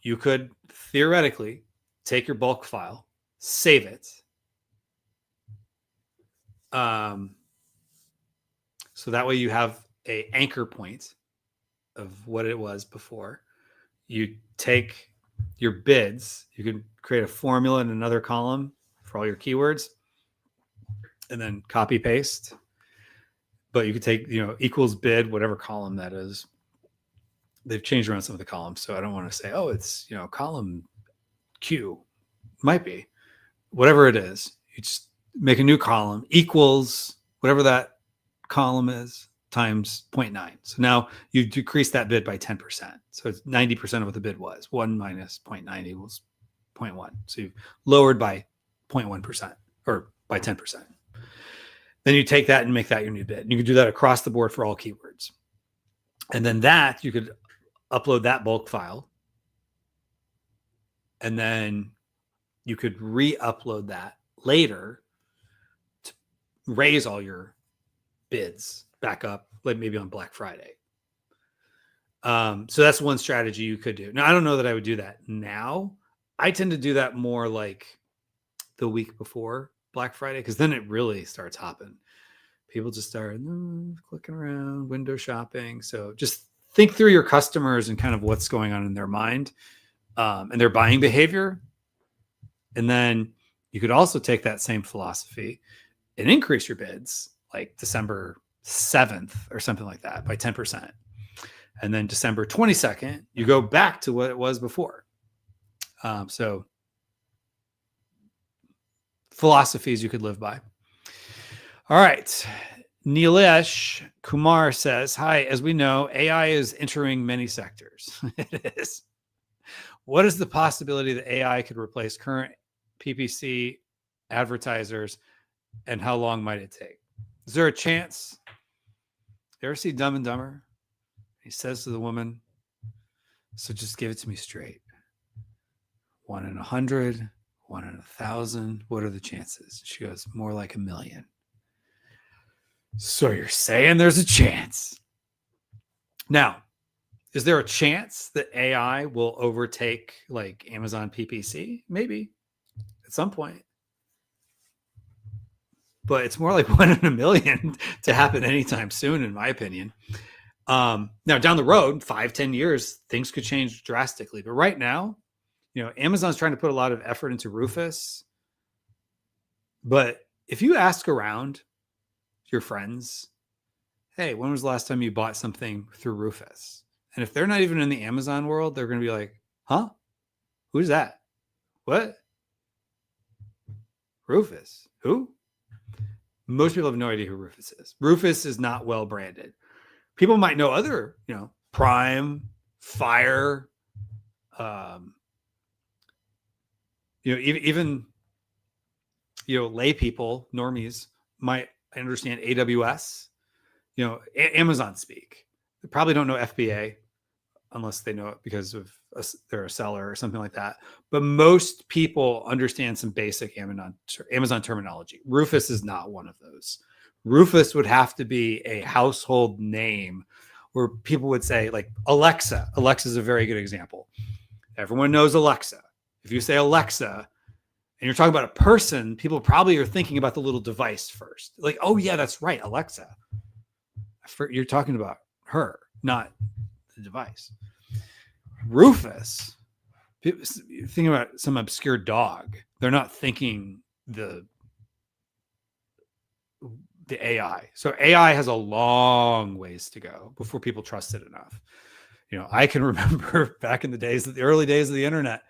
You could theoretically take your bulk file, save it. So that way you have a anchor point of what it was before. You take your bids, you can create a formula in another column for all your keywords and then copy paste. But you could take, equals bid, whatever column that is. They've changed around some of the columns. So I don't want to say, oh, it's, column Q. Might be. Whatever it is, you just make a new column equals whatever that column is times 0.9. So now you decrease that bid by 10%. So it's 90% of what the bid was. 1 minus 0.9 equals 0.1. So you lowered by 0.1% or by 10%. Then you take that and make that your new bid. You can do that across the board for all keywords. And then that you could upload that bulk file. And then you could re-upload that later to raise all your bids back up, like maybe on Black Friday. So that's one strategy you could do. Now, I don't know that I would do that now. I tend to do that more like the week before Black Friday, because then it really starts hopping. People just start clicking around, window shopping. So just think through your customers and kind of what's going on in their mind and their buying behavior. And then you could also take that same philosophy and increase your bids like December 7th or something like that by 10%. And then December 22nd, you go back to what it was before. So philosophies you could live by. All right. Nilesh Kumar says, hi, as we know, AI is entering many sectors. It is. What is the possibility that AI could replace current PPC advertisers, and how long might it take? Is there a chance? You ever see Dumb and Dumber? He says to the woman, so just give it to me straight. 1 in 100, 1 in 1,000. What are the chances? She goes, more like 1 million. So you're saying there's a chance. Now, is there a chance that AI will overtake like Amazon PPC? Maybe at some point. But it's more like 1 in 1 million to happen anytime soon, in my opinion. Now, down the road, 5-10 years, things could change drastically. But right now, Amazon's trying to put a lot of effort into Rufus. But if you ask around your friends, hey, when was the last time you bought something through Rufus? And if they're not even in the Amazon world, they're going to be like, huh? Who's that? What? Rufus? Who? Most people have no idea who Rufus is. Rufus is not well branded. People might know other, Prime, Fire, even lay people, normies might understand AWS, Amazon speak. They probably don't know FBA unless they know it because of they're a seller or something like that. But most people understand some basic Amazon terminology. Rufus is not one of those. Rufus would have to be a household name where people would say, like Alexa. Alexa is a very good example. Everyone knows Alexa. If you say Alexa and you're talking about a person, people probably are thinking about the little device first. Like, oh yeah, that's right, Alexa. You're talking about her, not the device. Rufus, people think about some obscure dog. They're not thinking the AI. So AI has a long ways to go before people trust it enough. I can remember back in the early days of the internet,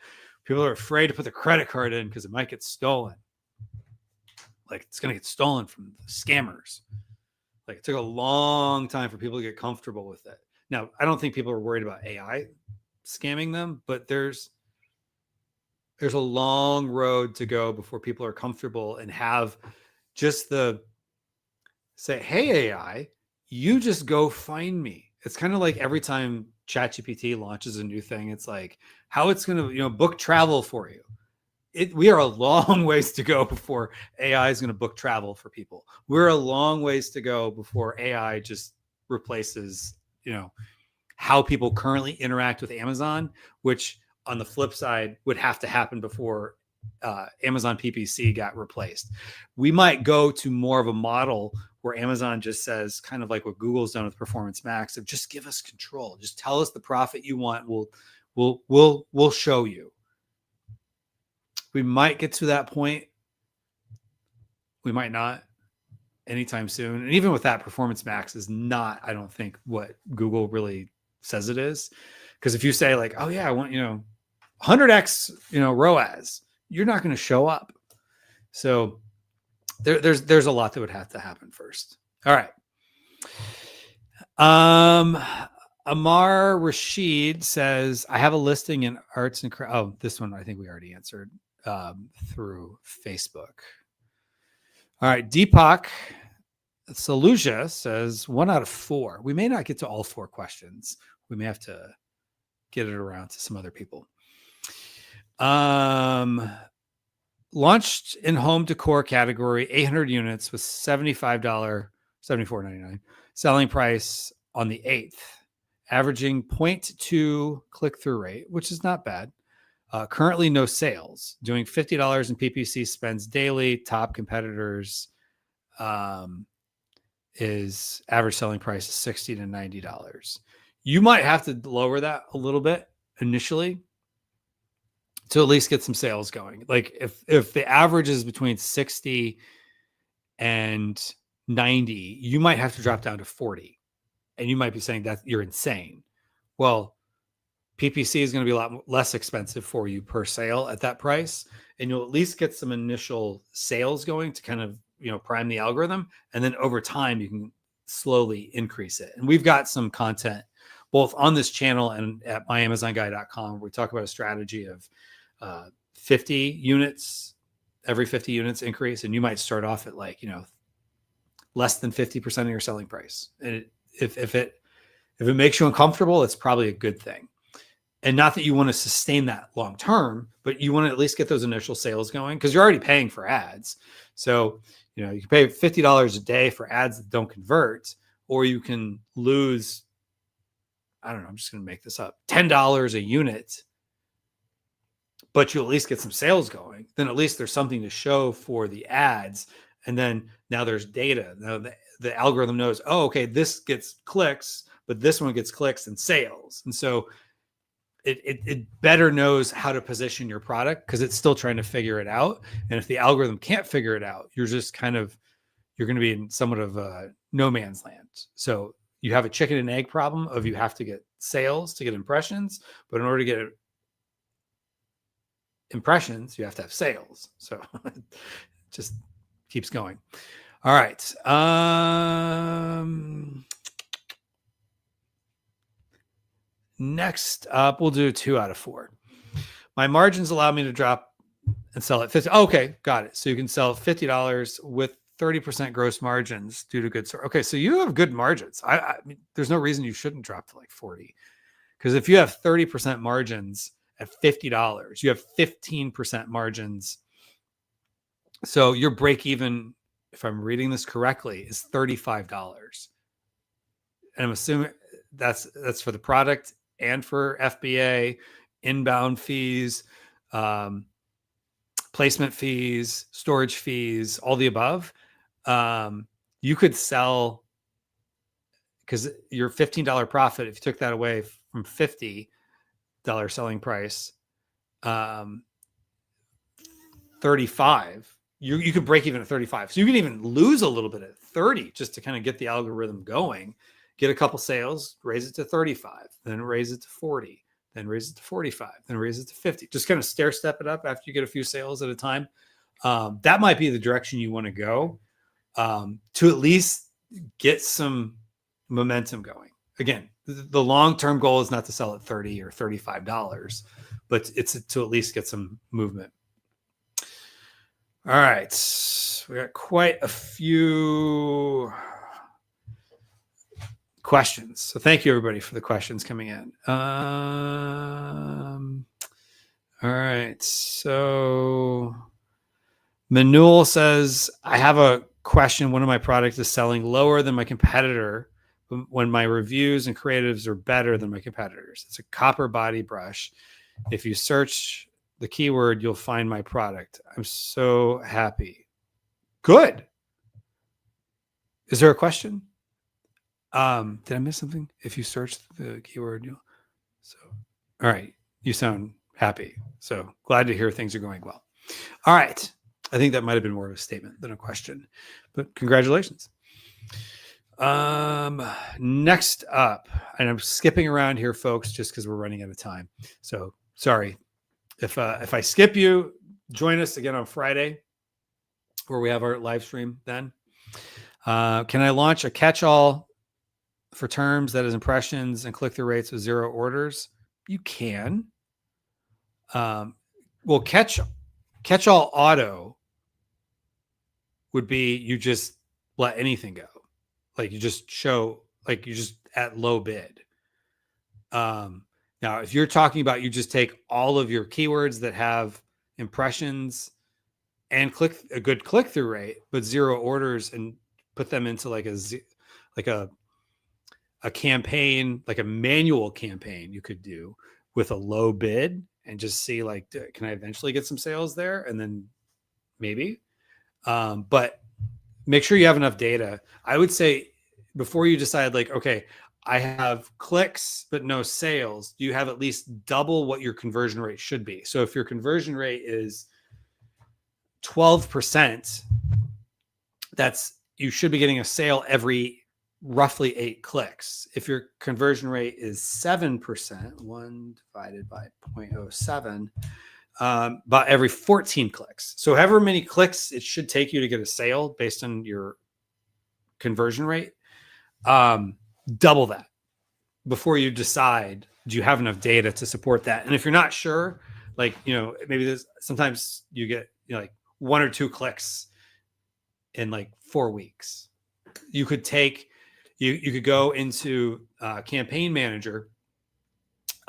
people are afraid to put the credit card in because it might get stolen. Like it's going to get stolen from the scammers. Like it took a long time for people to get comfortable with it. Now, I don't think people are worried about AI scamming them, but there's a long road to go before people are comfortable and have just say, hey, AI, you just go find me. It's kind of like every time ChatGPT launches a new thing, it's like how it's going to, book travel for you. We are a long ways to go before AI is going to book travel for people. We're a long ways to go before AI just replaces, how people currently interact with Amazon, which on the flip side would have to happen before Amazon PPC got replaced. We might go to more of a model where Amazon just says, kind of like what Google's done with Performance Max, of just give us control. Just tell us the profit you want. We'll show you. We might get to that point. We might not anytime soon. And even with that, Performance Max is not, I don't think, what Google really says it is. Because if you say like, oh yeah, I want, 100x, ROAS, you're not going to show up. So there's a lot that would have to happen first. All right. Amar Rashid says, I have a listing in arts and crafts. Oh, this one I think we already answered through Facebook. All right. Deepak Saluja says 1 out of 4. We may not get to all 4 questions. We may have to get it around to some other people. Launched in home decor category, 800 units with $74.99 selling price on the 8th, averaging 0.2 click-through rate, which is not bad. Currently no sales, doing $50 in PPC spends daily. Top competitors is average selling price is $60 to $90. You might have to lower that a little bit initially to at least get some sales going. Like if the average is between 60 and 90, you might have to drop down to 40. And you might be saying that you're insane. Well, PPC is going to be a lot less expensive for you per sale at that price. And you'll at least get some initial sales going to kind of, prime the algorithm. And then over time, you can slowly increase it. And we've got some content both on this channel and at myamazonguy.com, where we talk about a strategy of 50 units, every 50 units increase. And you might start off at like, less than 50% of your selling price. And if it makes you uncomfortable, it's probably a good thing. And not that you want to sustain that long term, but you want to at least get those initial sales going because you're already paying for ads. So, you can pay $50 a day for ads that don't convert, or you can lose, I don't know, I'm just going to make this up, $10 a unit, but you at least get some sales going. Then at least there's something to show for the ads. And then now there's data. Now the algorithm knows, oh, okay, this gets clicks, but this one gets clicks and sales. And so it better knows how to position your product because it's still trying to figure it out. And if the algorithm can't figure it out, you're just you're going to be in somewhat of a no man's land. So you have a chicken and egg problem of you have to get sales to get impressions, but in order to get impressions, you have to have sales. So it just keeps going. All right. Next up, we'll do 2 out of 4. My margins allow me to drop and sell at 50. Okay, got it. So you can sell $50 with 30% gross margins due to good store. Okay, so you have good margins. I mean, there's no reason you shouldn't drop to like 40. Because if you have 30% margins at $50, you have 15% margins. So your break even, if I'm reading this correctly, is $35. And I'm assuming that's for the product and for FBA, inbound fees, placement fees, storage fees, all the above. You could sell, because your $15 profit, if you took that away from $50 selling price, 35, you could break even at 35. So you can even lose a little bit at 30 just to kind of get the algorithm going. Get a couple sales, raise it to 35, then raise it to 40, then raise it to 45, then raise it to 50. Just kind of stair step it up after you get a few sales at a time. That might be the direction you want to go to at least get some momentum going. Again, the long-term goal is not to sell at $30 or $35, but it's to at least get some movement. All right. We got quite a few questions. So thank you everybody for the questions coming in. All right. So Manul says, I have a question. One of my products is selling lower than my competitor when my reviews and creatives are better than my competitors. It's a copper body brush. If you search the keyword, you'll find my product. I'm so happy. Good. Is there a question? Did I miss something? If you search the keyword, all right. You sound happy. So glad to hear things are going well. All right. I think that might have been more of a statement than a question, but congratulations. Next up, and I'm skipping around here, folks, just because we're running out of time. So sorry if I skip you. Join us again on Friday, where we have our live stream. Then, can I launch a catch-all for terms that is impressions and click-through rates with 0 orders? You can. Well, catch-all auto would be you just let anything go. Like you just show, like you just at low bid. Now, if you're talking about you just take all of your keywords that have impressions and a good click-through rate, but 0 orders, and put them into like a campaign, like a manual campaign you could do with a low bid and just see like, can I eventually get some sales there? And then maybe, but make sure you have enough data. I would say before you decide like, okay, I have clicks, but no sales, you have at least double what your conversion rate should be. So if your conversion rate is 12%, you should be getting a sale every roughly 8 clicks. If your conversion rate is 7%, 1 divided by 0.07, about every 14 clicks. So however many clicks it should take you to get a sale based on your conversion rate, double that before you decide, do you have enough data to support that? And if you're not sure, like, maybe there's sometimes you get, like 1 or 2 clicks in like 4 weeks. You could you could go into Campaign Manager,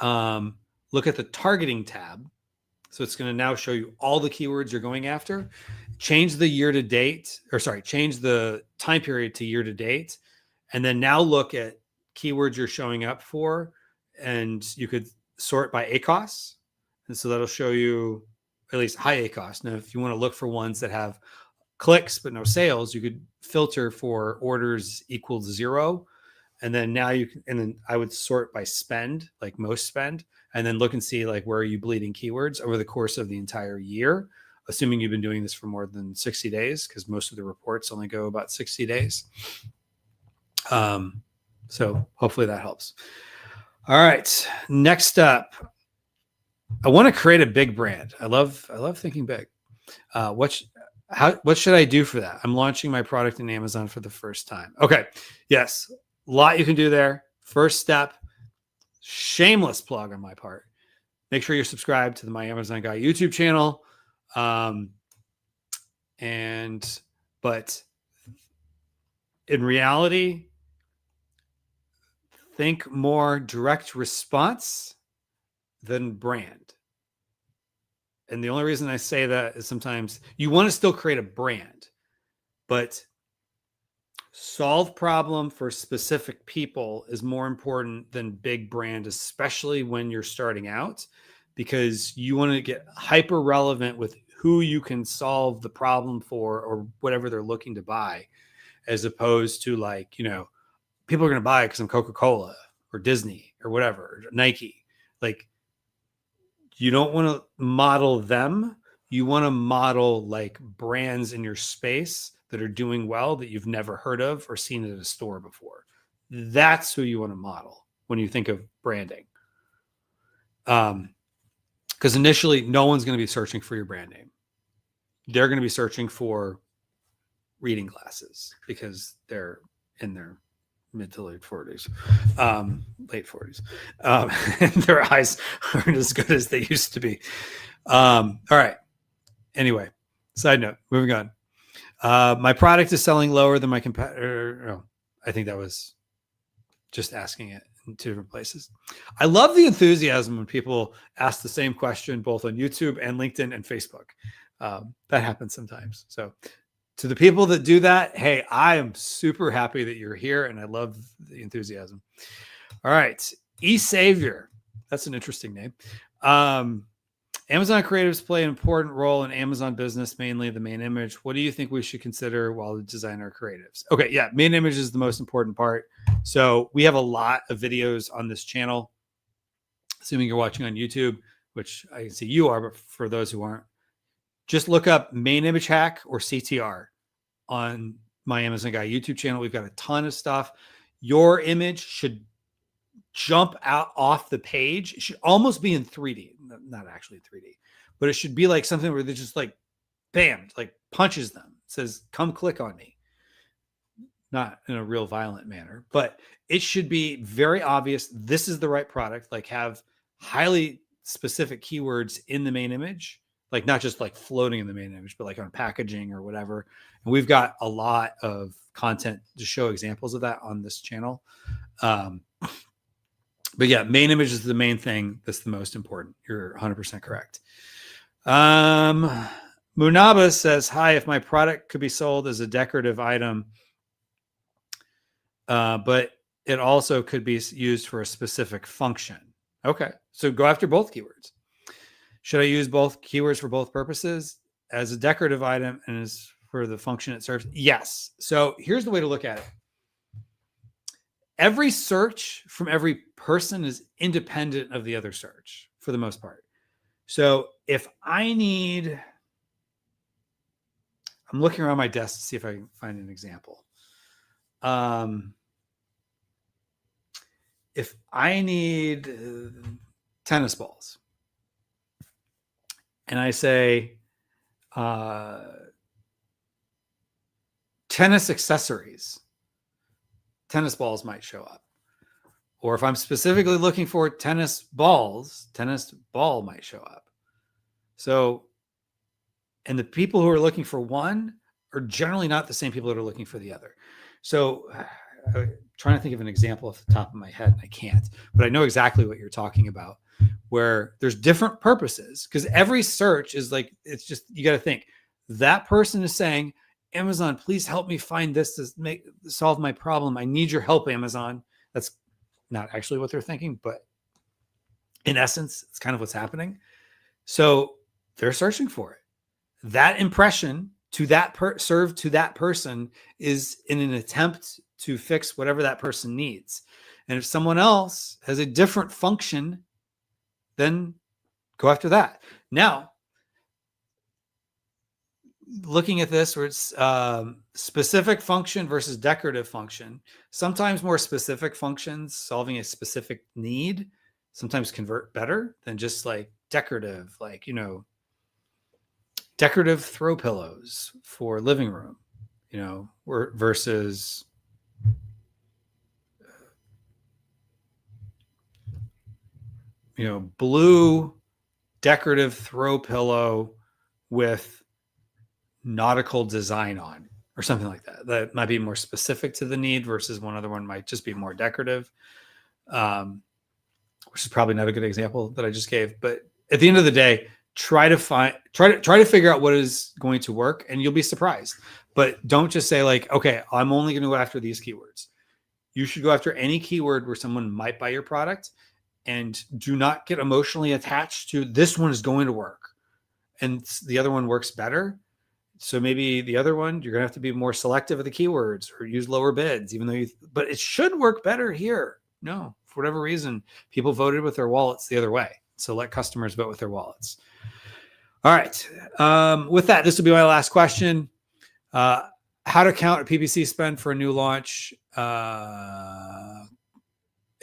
look at the targeting tab. So it's going to now show you all the keywords you're going after. Change the change the time period to year to date. And then now look at keywords you're showing up for. And you could sort by ACOS. And so that'll show you at least high ACOS. Now, if you want to look for ones that have clicks but no sales, you could filter for orders equals 0. And then I would sort by spend, like most spend, and then look and see like where are you bleeding keywords over the course of the entire year, assuming you've been doing this for more than 60 days, because most of the reports only go about 60 days. So hopefully that helps. All right, next up, I want to create a big brand. I love thinking big. What should I do for that? I'm launching my product in Amazon for the first time. Okay, yes, a lot you can do there. First step, shameless plug on my part. Make sure you're subscribed to the My Amazon Guy YouTube channel. But in reality, think more direct response than brand. And the only reason I say that is sometimes you want to still create a brand, but solve problem for specific people is more important than big brand, especially when you're starting out, because you want to get hyper relevant with who you can solve the problem for or whatever they're looking to buy, as opposed to like, people are going to buy it because I'm Coca-Cola or Disney or whatever, Nike. Like, you don't want to model them. You want to model like brands in your space that are doing well that you've never heard of or seen at a store before. That's who you want to model when you think of branding. Because initially, no one's going to be searching for your brand name. They're going to be searching for reading glasses because they're in their mid to late 40s, late 40s. And their eyes aren't as good as they used to be. All right. Anyway, side note, moving on. My product is selling lower than my competitor. Oh, I think that was just asking it in two different places. I love the enthusiasm when people ask the same question, both on YouTube and LinkedIn and Facebook. That happens sometimes. So to the people that do that, hey, I am super happy that you're here and I love the enthusiasm. All right. eSavior. That's an interesting name. Amazon creatives play an important role in Amazon business, mainly the main image. What do you think we should consider while we design our creatives? Okay, yeah, main image is the most important part. So we have a lot of videos on this channel, assuming you're watching on YouTube, which I can see you are, but for those who aren't, just look up main image hack or CTR on my Amazon Guy YouTube channel. We've got a ton of stuff. Your image should jump out off the page. It should almost be in 3D, not actually 3D, but it should be like something where they just like, bam, like punches them. It says, come click on me. Not in a real violent manner, but it should be very obvious. This is the right product. Like have highly specific keywords in the main image, like not just like floating in the main image, but like on packaging or whatever. And we've got a lot of content to show examples of that on this channel. But yeah, main image is the main thing. That's the most important. You're 100% correct. Munaba says, hi, if my product could be sold as a decorative item, but it also could be used for a specific function. Okay, so go after both keywords. Should I use both keywords for both purposes as a decorative item and as for the function it serves? Yes. So here's the way to look at it. Every search from every person is independent of the other search for the most part. So if I need, I'm looking around my desk to see if I can find an example. If I need tennis balls and I say tennis accessories, tennis balls might show up. Or if I'm specifically looking for tennis balls, tennis ball might show up. So, and the people who are looking for one are generally not the same people that are looking for the other. So I'm trying to think of an example off the top of my head, and I can't, but I know exactly what you're talking about, where there's different purposes, because every search is like, it's just, you got to think that person is saying, Amazon, please help me find this to solve my problem. I need your help, Amazon. That's not actually what they're thinking, but in essence, it's kind of what's happening. So they're searching for it. That impression to that served to that person is in an attempt to fix whatever that person needs. And if someone else has a different function, then go after that. Now, looking at this where it's specific function versus decorative function, sometimes more specific functions solving a specific need sometimes convert better than just like decorative, like, you know, decorative throw pillows for living room, you know, versus you know, blue decorative throw pillow with nautical design on or something like that. That might be more specific to the need versus one other one might just be more decorative, which is probably not a good example that I just gave. But at the end of the day, try to figure out what is going to work, and you'll be surprised. But don't just say like, okay, I'm only going to go after these keywords. You should go after any keyword where someone might buy your product, and do not get emotionally attached to this one is going to work and the other one works better. So maybe the other one, you're going to have to be more selective of the keywords or use lower bids, even though but it should work better here. No, for whatever reason, people voted with their wallets the other way. So let customers vote with their wallets. All right. With that, this will be my last question. How to count a PPC spend for a new launch.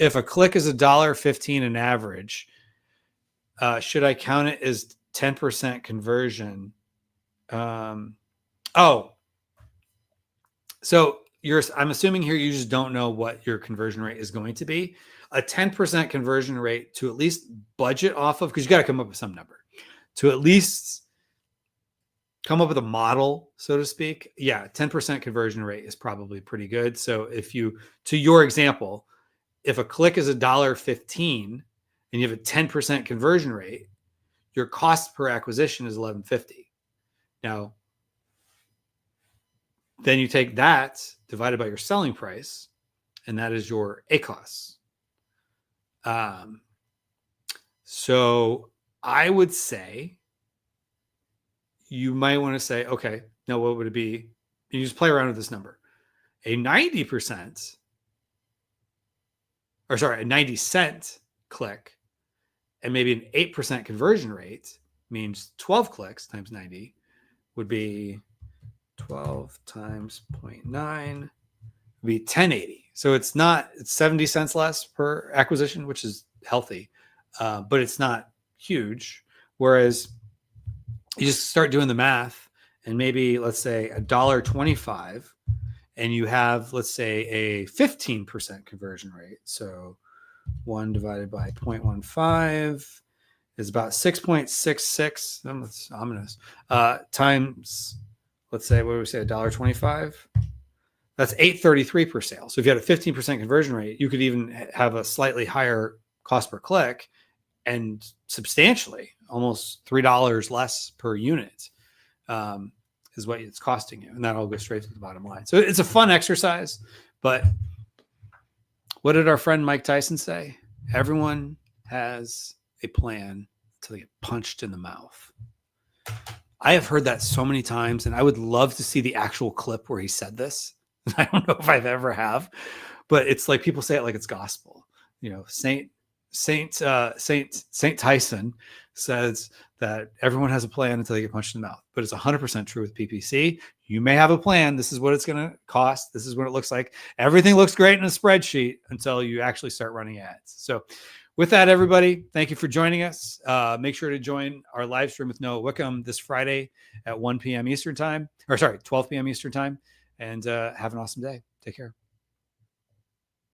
If a click is $1.15 an average, should I count it as 10% conversion? So I'm assuming here you just don't know what your conversion rate is going to be. A 10% conversion rate to at least budget off of, because you got to come up with some number to at least come up with a model, so to speak. Yeah, 10% conversion rate is probably pretty good. So if you, to your example, if a click is $1.15 and you have a 10% conversion rate, your cost per acquisition is $11.50. Now, then you take that divided by your selling price, and that is your ACoS. So I would say you might want to say, okay, now what would it be? You just play around with this number. A 90%, or sorry, a 90-cent click and maybe an 8% conversion rate means 12 clicks times 90 would be 12 times 0.9 would be 1080. So it's 70 cents less per acquisition, which is healthy, but it's not huge. Whereas you just start doing the math and maybe let's say $1.25 and you have, let's say, a 15% conversion rate. So 1 divided by 0.15 is about 6.66. That's ominous. Times, let's say, what do we say, $1.25? That's $8.33 per sale. So if you had a 15% conversion rate, you could even have a slightly higher cost per click and substantially, almost $3 less per unit is what it's costing you. And that'll go straight to the bottom line. So it's a fun exercise. But what did our friend Mike Tyson say? Everyone has a plan until they get punched in the mouth. I have heard that so many times, and I would love to see the actual clip where he said this. I don't know if I've ever have, but it's like people say it like it's gospel. You know, Saint Tyson says that everyone has a plan until they get punched in the mouth, but it's 100% true with PPC. You may have a plan. This is what it's going to cost. This is what it looks like. Everything looks great in a spreadsheet until you actually start running ads. So with that, everybody, thank you for joining us. Make sure to join our live stream with Noah Wickham this Friday at 1 p.m. Eastern time, or sorry, 12 p.m. Eastern time, and have an awesome day. Take care.